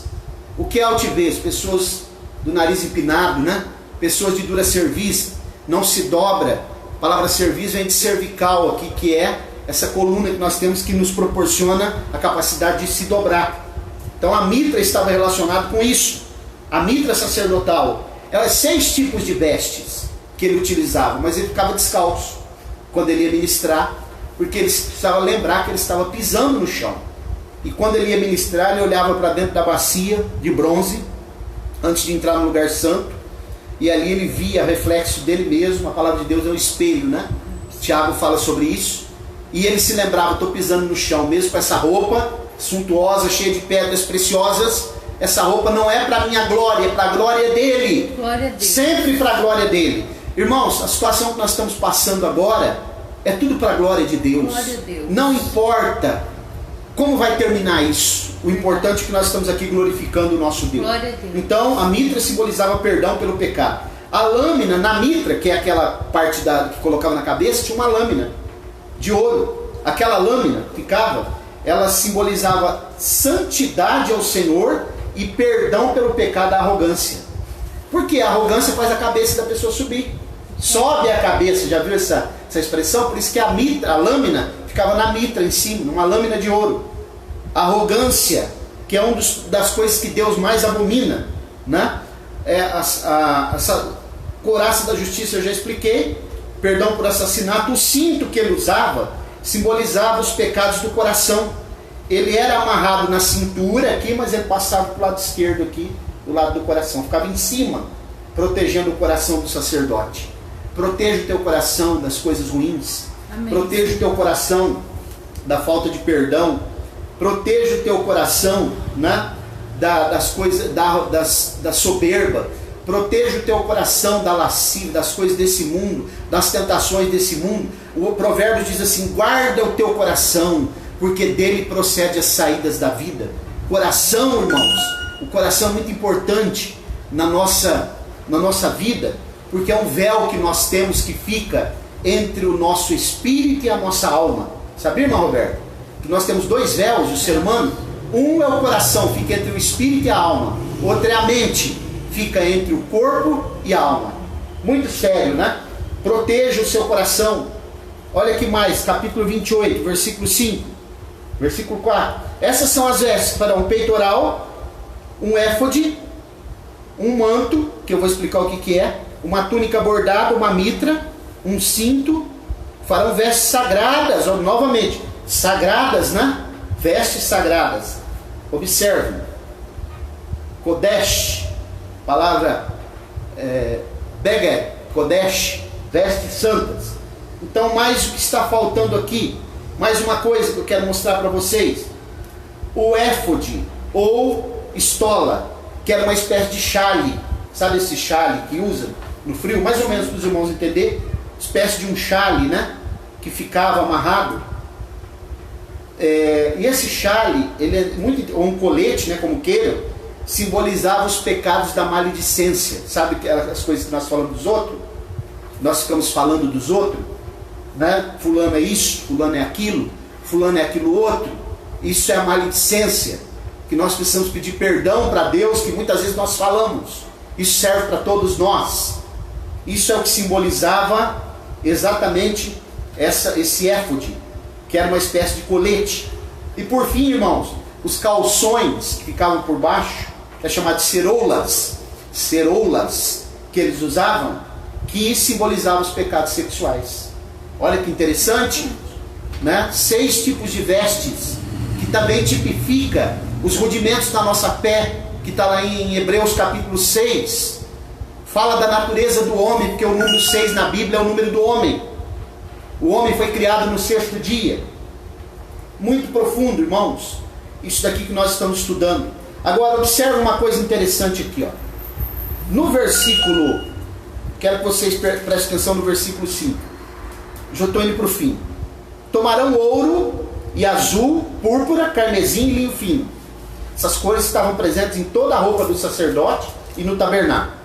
O que é altivez? Pessoas do nariz empinado, né? Pessoas de dura cerviz, não se dobra. A palavra cerviz vem de cervical aqui, que é essa coluna que nós temos que nos proporciona a capacidade de se dobrar. Então a mitra estava relacionada com isso. A mitra sacerdotal, ela é 6 tipos de vestes que ele utilizava, mas ele ficava descalço quando ele ia ministrar, porque ele precisava lembrar que ele estava pisando no chão. E quando ele ia ministrar, ele olhava para dentro da bacia de bronze, antes de entrar no lugar santo, e ali ele via reflexo dele mesmo. A palavra de Deus é um espelho, né? Tiago fala sobre isso. E ele se lembrava: estou pisando no chão, mesmo com essa roupa suntuosa, cheia de pedras preciosas. Essa roupa não é para a minha glória, é para a glória dele. Glória a Deus. Sempre para a glória dele. Irmãos, a situação que nós estamos passando agora é tudo para a glória de Deus. Glória a Deus. Não importa como vai terminar isso. O importante é que nós estamos aqui glorificando o nosso Deus. Glória a Deus. Então, a mitra simbolizava perdão pelo pecado. A lâmina na mitra, que é aquela parte que colocava na cabeça, tinha uma lâmina de ouro. Aquela lâmina ela simbolizava santidade ao Senhor e perdão pelo pecado da arrogância. Porque a arrogância faz a cabeça da pessoa subir. Sobe a cabeça, já viu essa expressão? Por isso que a lâmina ficava na mitra em cima, numa lâmina de ouro. A arrogância, que é uma das coisas que Deus mais abomina, né? Essa couraça da justiça eu já expliquei, perdão por assassinato. O cinto que ele usava simbolizava os pecados do coração. Ele era amarrado na cintura aqui, mas ele passava para o lado esquerdo aqui, do lado do coração, ficava em cima, protegendo o coração do sacerdote. Proteja o teu coração das coisas ruins. Amém. Proteja o teu coração da falta de perdão. Proteja o teu coração, né, das coisas, da soberba. Proteja o teu coração da lascívia, das coisas desse mundo, das tentações desse mundo. O provérbio diz assim: guarda o teu coração, porque dele procede as saídas da vida. Coração, irmãos, o coração é muito importante na nossa vida, porque é um véu que nós temos que fica entre o nosso espírito e a nossa alma. Sabia, irmão Roberto? Que nós temos dois véus, o ser humano. Um é o coração, fica entre o espírito e a alma. O outro é a mente, fica entre o corpo e a alma. Muito sério, né? Proteja o seu coração. Olha aqui mais, capítulo 28, versículo 5, versículo 4. Essas são as vestes para um peitoral, um éfode, um manto, que eu vou explicar o que é, uma túnica bordada, uma mitra, um cinto. Farão vestes sagradas, novamente, sagradas, né? Vestes sagradas. Observe. Kodesh, palavra Beged, Kodesh, vestes santas. Então, mais o que está faltando aqui, mais uma coisa que eu quero mostrar para vocês. O éfode, ou estola, que era uma espécie de chale. Sabe esse chale que usa no frio? Mais ou menos para os irmãos entenderem. Espécie de um chale, né? Que ficava amarrado. E esse chale, ele é muito, ou um colete, né? Como queiram, simbolizava os pecados da maledicência. Sabe as coisas que nós falamos dos outros? Nós ficamos falando dos outros, né? Fulano é isso, fulano é aquilo, fulano é aquilo outro. Isso é a maledicência, que nós precisamos pedir perdão para Deus, que muitas vezes nós falamos. Isso serve para todos nós. Isso é o que simbolizava exatamente esse éfode, que era uma espécie de colete. E por fim, irmãos, os calções que ficavam por baixo, que é chamado de ceroulas, que eles usavam, que simbolizavam os pecados sexuais. Olha que interessante, né? 6 tipos de vestes, que também tipifica os rudimentos da nossa fé, que está lá em Hebreus capítulo 6. Fala da natureza do homem, porque o número 6 na Bíblia é o número do homem. O homem foi criado no 6º dia. Muito profundo, irmãos. Isso daqui que nós estamos estudando. Agora, observe uma coisa interessante aqui, ó. No versículo, quero que vocês prestem atenção no versículo 5. Já estou indo para o fim. Tomarão ouro e azul, púrpura, carmesim e linho fino. Essas cores estavam presentes em toda a roupa do sacerdote e no tabernáculo.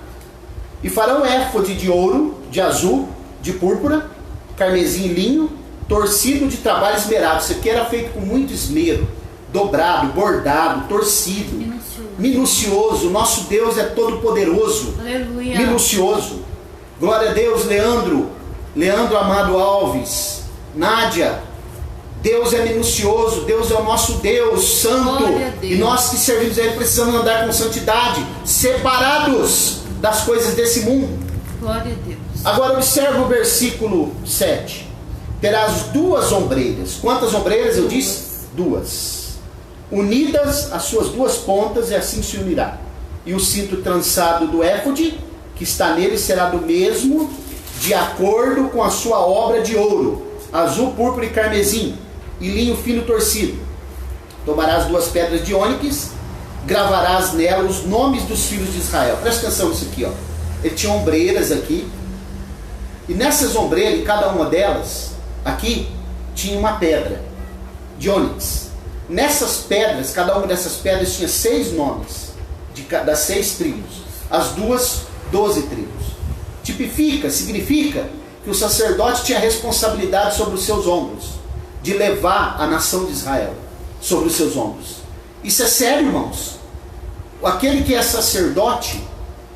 E farão éfode de ouro, de azul, de púrpura, carmesim e linho, torcido de trabalho esmerado. Isso aqui era feito com muito esmero, dobrado, bordado, torcido, minucioso. Nosso Deus é todo poderoso. Aleluia. Minucioso. Glória a Deus. Leandro Amado Alves, Nádia, Deus é minucioso, Deus é o nosso Deus santo, e nós que servimos a Ele precisamos andar com santidade, separados das coisas desse mundo. Glória a Deus. Agora observe o versículo 7. Terás 2 ombreiras. Quantas ombreiras eu disse? 2. Unidas as suas 2 pontas, e assim se unirá. E o cinto trançado do éfode, que está nele, será do mesmo, de acordo com a sua obra de ouro, azul, púrpura e carmesim, e linho fino torcido. Tomarás 2 pedras de ônix, gravarás nela os nomes dos filhos de Israel. Presta atenção nisso aqui, ó. Ele tinha ombreiras aqui, e nessas ombreiras, em cada uma delas, aqui, tinha uma pedra de ônix. Nessas pedras, cada uma dessas pedras tinha 6 nomes, das 6 tribos. As 2, 12 tribos. Significa que o sacerdote tinha responsabilidade sobre os seus ombros, de levar a nação de Israel sobre os seus ombros. Isso é sério, irmãos. Aquele que é sacerdote,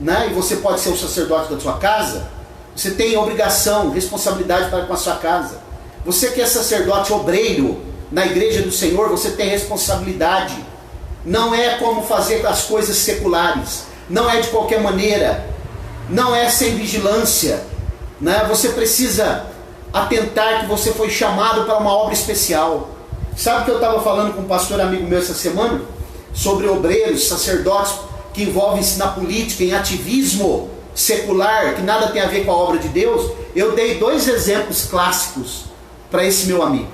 né, e você pode ser o sacerdote da sua casa, você tem obrigação, responsabilidade para com a sua casa. Você que é sacerdote obreiro na igreja do Senhor, você tem responsabilidade. Não é como fazer as coisas seculares, não é de qualquer maneira, não é sem vigilância, né? Você precisa atentar que você foi chamado para uma obra especial. Sabe que eu estava falando com um pastor amigo meu essa semana sobre obreiros, sacerdotes que envolvem-se na política, em ativismo secular, que nada tem a ver com a obra de Deus. Eu dei 2 exemplos clássicos para esse meu amigo.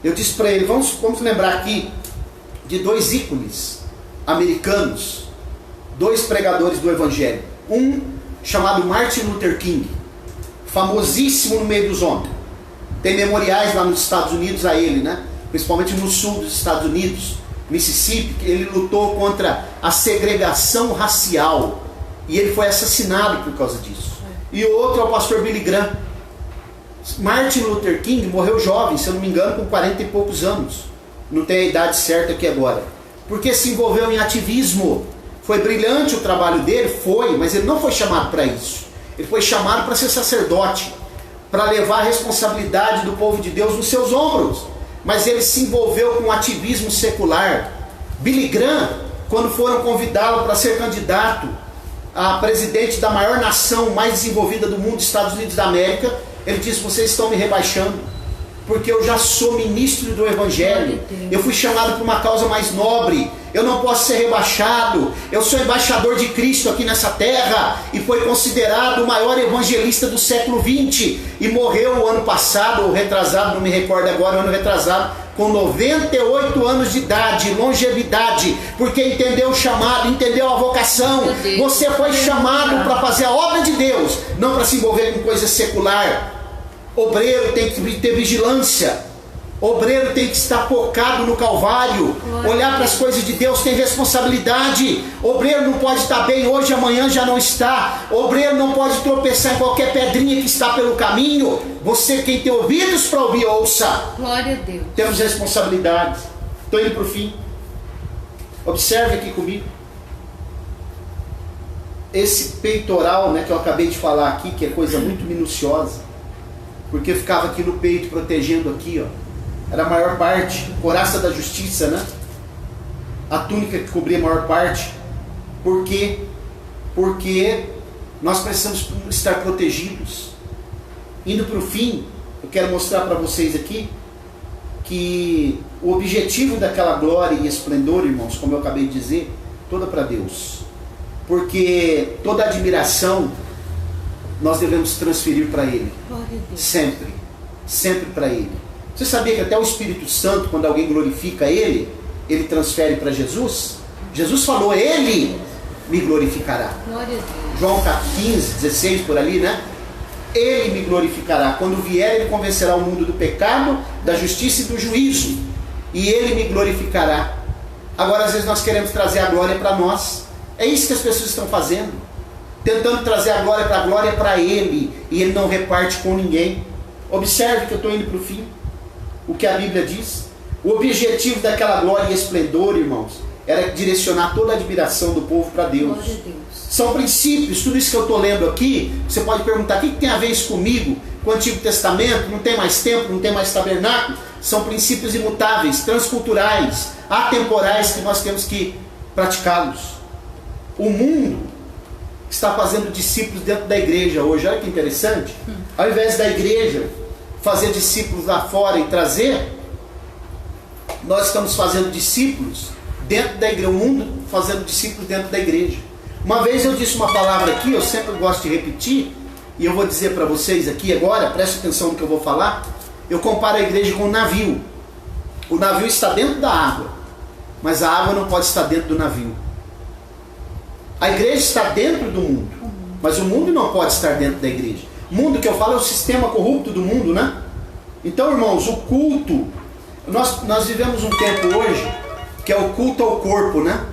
Eu disse para ele, vamos lembrar aqui de 2 ícones americanos, 2 pregadores do Evangelho. Um chamado Martin Luther King, famosíssimo no meio dos homens. Tem memoriais lá nos Estados Unidos a ele, né? Principalmente no sul dos Estados Unidos, Mississippi, que ele lutou contra a segregação racial. E ele foi assassinado por causa disso. E o outro é o pastor Billy Graham. Martin Luther King morreu jovem, se eu não me engano, com 40 e poucos anos. Não tem a idade certa aqui agora. Porque se envolveu em ativismo. Foi brilhante o trabalho dele? Foi, mas ele não foi chamado para isso. Ele foi chamado para ser sacerdote, para levar a responsabilidade do povo de Deus nos seus ombros. Mas ele se envolveu com o ativismo secular. Billy Graham, quando foram convidá-lo para ser candidato a presidente da maior nação mais desenvolvida do mundo, Estados Unidos da América, ele disse: vocês estão me rebaixando, porque eu já sou ministro do Evangelho, eu fui chamado para uma causa mais nobre, eu não posso ser rebaixado, eu sou embaixador de Cristo aqui nessa terra. E foi considerado o maior evangelista do século XX, e morreu o ano passado, ou retrasado, não me recordo agora, o ano retrasado, com 98 anos de idade, longevidade, porque entendeu o chamado, entendeu a vocação. Você foi chamado para fazer a obra de Deus, não para se envolver com coisa secular. Obreiro tem que ter vigilância, obreiro tem que estar focado no Calvário, olhar para as coisas de Deus, tem responsabilidade. Obreiro não pode estar bem hoje, amanhã já não está. Obreiro não pode tropeçar em qualquer pedrinha que está pelo caminho. Você, quem tem ouvidos para ouvir, ouça. Glória a Deus. Temos responsabilidade. Estou indo para o fim. Observe aqui comigo esse peitoral, né, que eu acabei de falar aqui, que é coisa muito minuciosa, porque ficava aqui no peito, protegendo aqui, ó. Era a maior parte, couraça da justiça, né? A túnica que cobria a maior parte. Por quê? Porque nós precisamos estar protegidos. Indo para o fim, eu quero mostrar para vocês aqui que o objetivo daquela glória e esplendor, irmãos, como eu acabei de dizer, toda para Deus. Porque toda admiração nós devemos transferir para Ele. Sempre. Sempre para Ele. Você sabia que até o Espírito Santo, quando alguém glorifica Ele, Ele transfere para Jesus? Jesus falou: Ele me glorificará. João 15, 16, por ali, né? Ele me glorificará. Quando vier, Ele convencerá o mundo do pecado, da justiça e do juízo. E Ele me glorificará. Agora, às vezes nós queremos trazer a glória para nós. É isso que as pessoas estão fazendo. Tentando trazer a glória para Ele. E Ele não reparte com ninguém. Observe que eu estou indo para o fim. O que a Bíblia diz. O objetivo daquela glória e esplendor, irmãos, era direcionar toda a admiração do povo para Deus. São princípios. Tudo isso que eu estou lendo aqui, você pode perguntar: o que tem a ver isso comigo? Com o Antigo Testamento? Não tem mais templo, não tem mais tabernáculo? São princípios imutáveis, transculturais, atemporais, que nós temos que praticá-los. O mundo está fazendo discípulos dentro da igreja hoje. Olha que interessante. Ao invés da igreja fazer discípulos lá fora e trazer, nós estamos fazendo discípulos dentro da igreja. O mundo fazendo discípulos dentro da igreja. Uma vez eu disse uma palavra aqui, eu sempre gosto de repetir, e eu vou dizer para vocês aqui agora, preste atenção no que eu vou falar. Eu comparo a igreja com um navio. O navio está dentro da água, mas a água não pode estar dentro do navio. A igreja está dentro do mundo, mas o mundo não pode estar dentro da igreja. O mundo que eu falo é o sistema corrupto do mundo, né? Então, irmãos, o culto, nós vivemos um tempo hoje que é o culto ao corpo, né?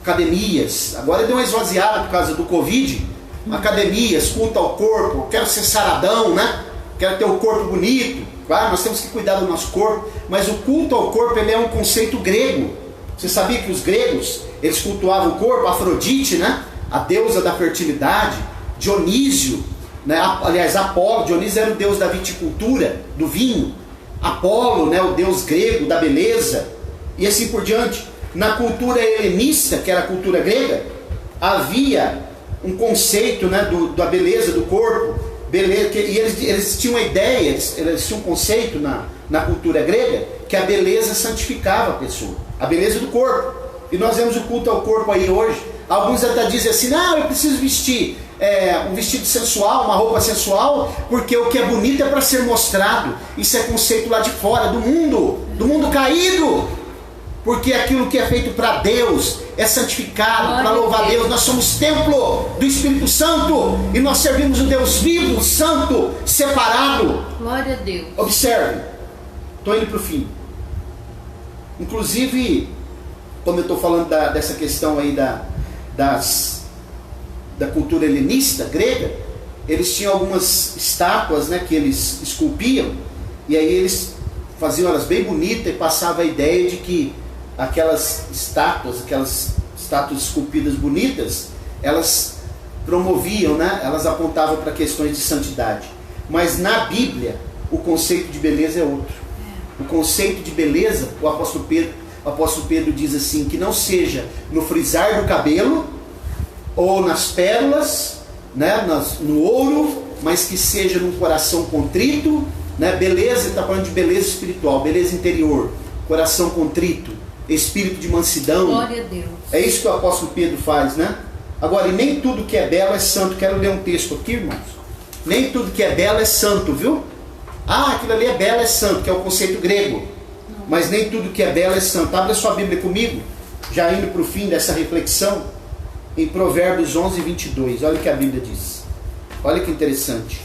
Academias, agora deu uma esvaziada por causa do Covid. Academias, culto ao corpo, quero ser saradão, né? Quero ter o corpo bonito. Claro, nós temos que cuidar do nosso corpo, mas o culto ao corpo, ele é um conceito grego. Você sabia que os gregos, eles cultuavam o corpo? Afrodite, né? A deusa da fertilidade. Dionísio, né? Aliás, Apolo. Dionísio era o deus da viticultura, do vinho. Apolo, né? O deus grego da beleza. E assim por diante. Na cultura helenista, que era a cultura grega, havia um conceito, né, da beleza do corpo. Beleza, e eles tinham uma ideia, eles tinham um conceito na cultura grega, que a beleza santificava a pessoa, a beleza do corpo. E nós vemos o culto ao corpo aí hoje. Alguns até dizem assim: não, eu preciso vestir um vestido sensual, uma roupa sensual, porque o que é bonito é para ser mostrado. Isso é conceito lá de fora, do mundo caído. Porque aquilo que é feito para Deus é santificado, para louvar a Deus. Nós somos templo do Espírito Santo e nós servimos um Deus vivo, santo, separado. Glória a Deus. Observe, estou indo para o fim. Inclusive, como eu estou falando dessa questão aí da cultura helenista, grega, eles tinham algumas estátuas, né, que eles esculpiam, e aí eles faziam elas bem bonitas e passava a ideia de que aquelas estátuas esculpidas bonitas, elas promoviam, né, elas apontavam para questões de santidade. Mas na Bíblia, o conceito de beleza é outro. O conceito de beleza, o apóstolo Pedro diz assim, que não seja no frisar do cabelo, ou nas pérolas, né, no ouro, mas que seja num coração contrito, né? Beleza, está falando de beleza espiritual, beleza interior, coração contrito, espírito de mansidão. Glória a Deus. É isso que o apóstolo Pedro faz, né? Agora, e nem tudo que é belo é santo. Quero ler um texto aqui, irmãos. Nem tudo que é belo é santo, viu? Ah, aquilo ali é belo, é santo, que é o conceito grego. Mas nem tudo que é belo é santo. Abra sua Bíblia comigo, já indo para o fim dessa reflexão, em Provérbios 11, 22. Olha o que a Bíblia diz. Olha que interessante.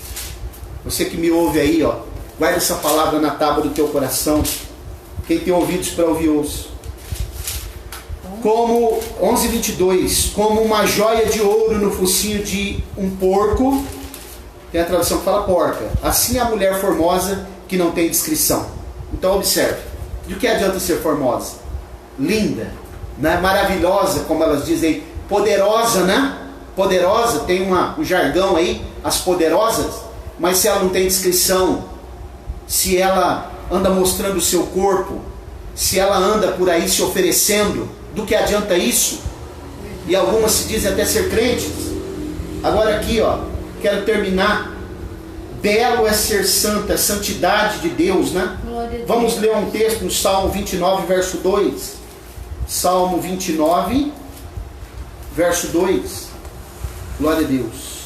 Você que me ouve aí, ó, guarda essa palavra na tábua do teu coração. Quem tem ouvidos para ouvir, ouça. Como 11, 22. Como uma joia de ouro no focinho de um porco. Tem a tradução que fala porca. Assim a mulher formosa que não tem descrição. Então observe. De que adianta ser formosa? Linda, né? Maravilhosa, como elas dizem. Poderosa, né? Poderosa, tem um jargão aí, as poderosas. Mas se ela não tem descrição, se ela anda mostrando o seu corpo, se ela anda por aí se oferecendo, do que adianta isso? E algumas se dizem até ser crentes. Agora aqui, ó, quero terminar. Belo é ser santo, é santidade de Deus, né? Vamos ler um texto no Salmo 29, verso 2. Salmo 29, verso 2. Glória a Deus.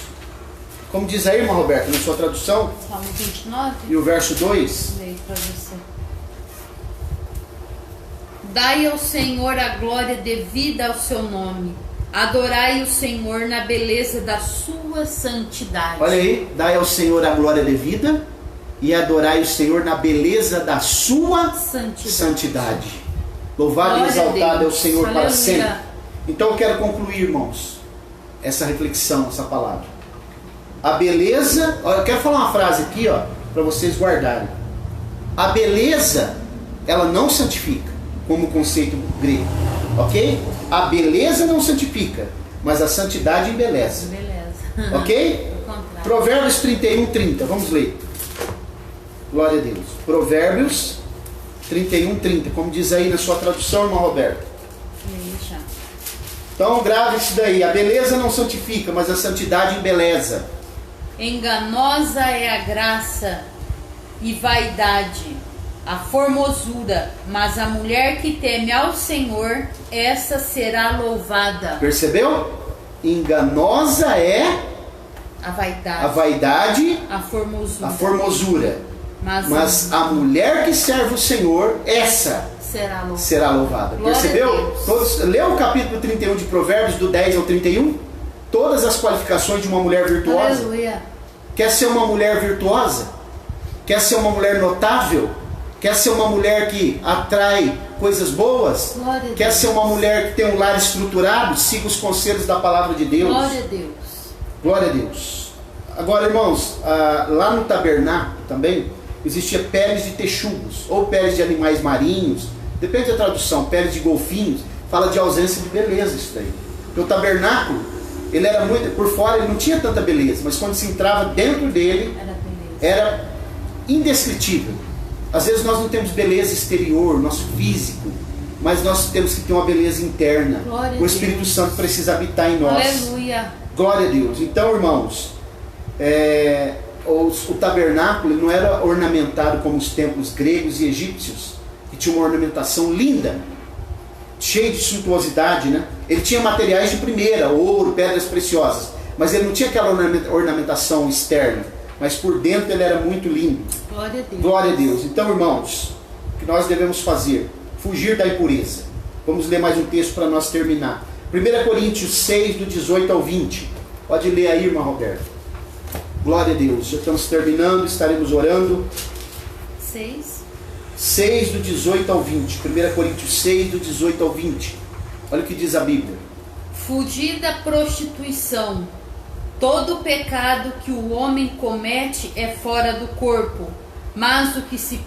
Como diz aí, irmã Roberta, na sua tradução? Salmo 29. E o verso 2? Leio para você. Dai ao Senhor a glória devida ao seu nome. Adorai o Senhor na beleza da sua santidade. Olha aí, dai ao Senhor a glória devida e adorai o Senhor na beleza da sua santidade. Louvado e exaltado é o Senhor. Aleluia. Para sempre. Então eu quero concluir, irmãos, essa reflexão, essa palavra. A beleza, eu quero falar uma frase aqui, ó, para vocês guardarem. A beleza, ela não santifica, como conceito grego, ok? A beleza não santifica, mas a santidade embeleza. Beleza. Ok? Provérbios 31, 30, vamos ler. Glória a Deus. Provérbios 31, 30, como diz aí na sua tradução, irmã Roberta. Então grave isso daí. A beleza não santifica, mas a santidade embeleza. Enganosa é a graça e vaidade, a formosura, mas a mulher que teme ao Senhor, essa será louvada. Percebeu? Enganosa é a vaidade, a formosura. Mas a mulher que serve o Senhor, essa será louvada. Percebeu? Lê o capítulo 31 de Provérbios, do 10 ao 31. Todas as qualificações de uma mulher virtuosa. Aleluia. Quer ser uma mulher virtuosa? Quer ser uma mulher notável? Quer ser uma mulher que atrai coisas boas? Quer ser uma mulher que tem um lar estruturado? Siga os conselhos da palavra de Deus. Glória a Deus. Glória a Deus. Agora, irmãos, lá no tabernáculo também existia peles de texugos, ou peles de animais marinhos, depende da tradução, peles de golfinhos, fala de ausência de beleza isso daí. Porque o tabernáculo, ele era muito, por fora ele não tinha tanta beleza, mas quando se entrava dentro dele, era indescritível. Às vezes nós não temos beleza exterior, nosso físico, mas nós temos que ter uma beleza interna. O Espírito Santo precisa habitar em nós. Aleluia. Glória a Deus. Então, irmãos, o tabernáculo não era ornamentado como os templos gregos e egípcios, que tinha uma ornamentação linda, cheia de suntuosidade, né? Ele tinha materiais de primeira, ouro, pedras preciosas, mas ele não tinha aquela ornamentação externa, mas por dentro ele era muito lindo. Glória a Deus. Glória a Deus. Então, irmãos, o que nós devemos fazer? Fugir da impureza. Vamos ler mais um texto para nós terminar. 1 Coríntios 6, do 18 ao 20. Pode ler aí, irmão Roberto. Glória a Deus. Já estamos terminando, estaremos orando. 6, do 18 ao 20. 1 Coríntios 6, do 18 ao 20. Olha o que diz a Bíblia. Fugir da prostituição. Todo pecado que o homem comete é fora do corpo, mas o que se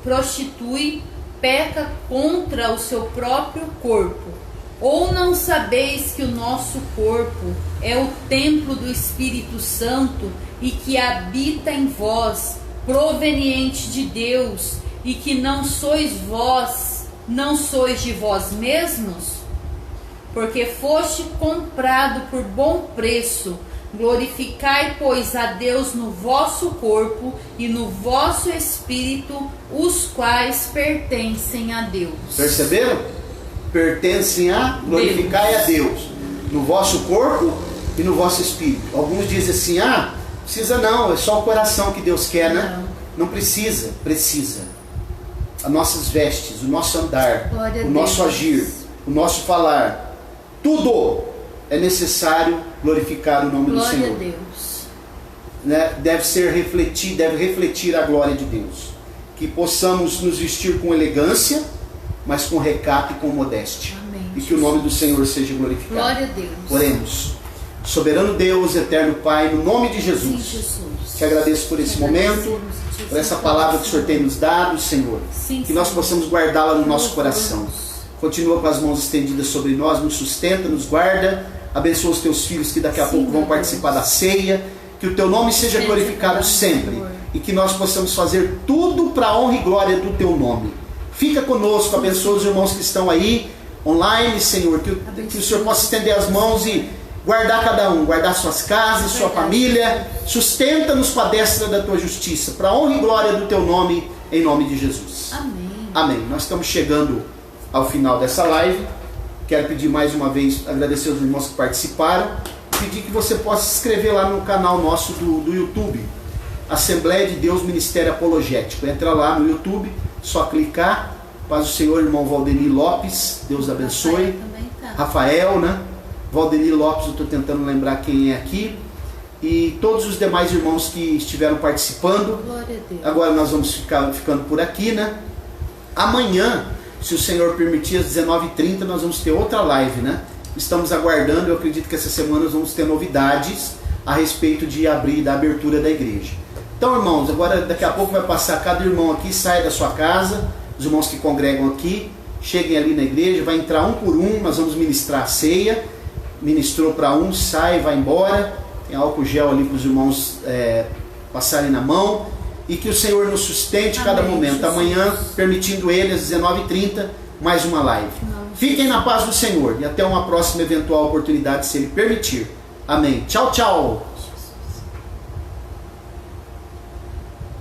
prostitui peca contra o seu próprio corpo. Ou não sabeis que o nosso corpo é o templo do Espírito Santo e que habita em vós, proveniente de Deus, e que não sois de vós mesmos? Porque foste comprado por bom preço. Glorificai, pois, a Deus no vosso corpo e no vosso espírito, os quais pertencem a Deus. Perceberam? Pertencem a, glorificai a Deus no vosso corpo e no vosso espírito. Alguns dizem assim, precisa não, é só o coração que Deus quer, né? Não precisa, precisa. As nossas vestes, o nosso andar, o nosso agir, o nosso falar, tudo é necessário glorificar o nome do Senhor. Glória a Deus. Né? Deve refletir a glória de Deus. Que possamos nos vestir com elegância, mas com recato e com modéstia. Amém, e que o nome do Senhor seja glorificado. Glória a Deus. Oremos. Soberano Deus, eterno Pai, no nome de Jesus, sim, Jesus. Te agradeço por esse momento, por essa palavra que o Senhor tem nos dado, Senhor. Sim, que nós possamos guardá-la no nosso coração. Continua com as mãos estendidas sobre nós, nos sustenta, nos guarda. Abençoa os teus filhos que daqui a pouco vão participar da ceia. Que o teu nome seja glorificado sempre. E que nós possamos fazer tudo para a honra e glória do teu nome. Fica conosco, abençoa os irmãos que estão aí online, Senhor. Que o Senhor possa estender as mãos e guardar cada um, guardar suas casas, sua família. Sustenta-nos com a destra da tua justiça, para a honra e glória do teu nome, em nome de Jesus. Amém. Amém. Nós estamos chegando ao final dessa live. Quero pedir mais uma vez, agradecer aos irmãos que participaram, pedir que você possa se inscrever lá no canal nosso do YouTube, Assembleia de Deus Ministério Apologético. Entra lá no YouTube, só clicar. Paz do Senhor, irmão Valdemir Lopes, Deus abençoe. Rafael, né? Valdemir Lopes, eu estou tentando lembrar quem é aqui. E todos os demais irmãos que estiveram participando. Glória a Deus. Agora nós vamos ficando por aqui, né? Amanhã, se o Senhor permitir, às 19h30 nós vamos ter outra live, né? Estamos aguardando, eu acredito que essa semana nós vamos ter novidades a respeito da abertura da igreja. Então, irmãos, agora daqui a pouco vai passar cada irmão aqui, sai da sua casa, os irmãos que congregam aqui, cheguem ali na igreja, vai entrar um por um, nós vamos ministrar a ceia, ministrou para um, sai, vai embora, tem álcool gel ali para os irmãos passarem na mão, e que o Senhor nos sustente cada momento. Jesus. Amanhã, permitindo ele, às 19h30, mais uma live. Fiquem na paz do Senhor e até uma próxima eventual oportunidade, se ele permitir. Amém. Tchau, tchau.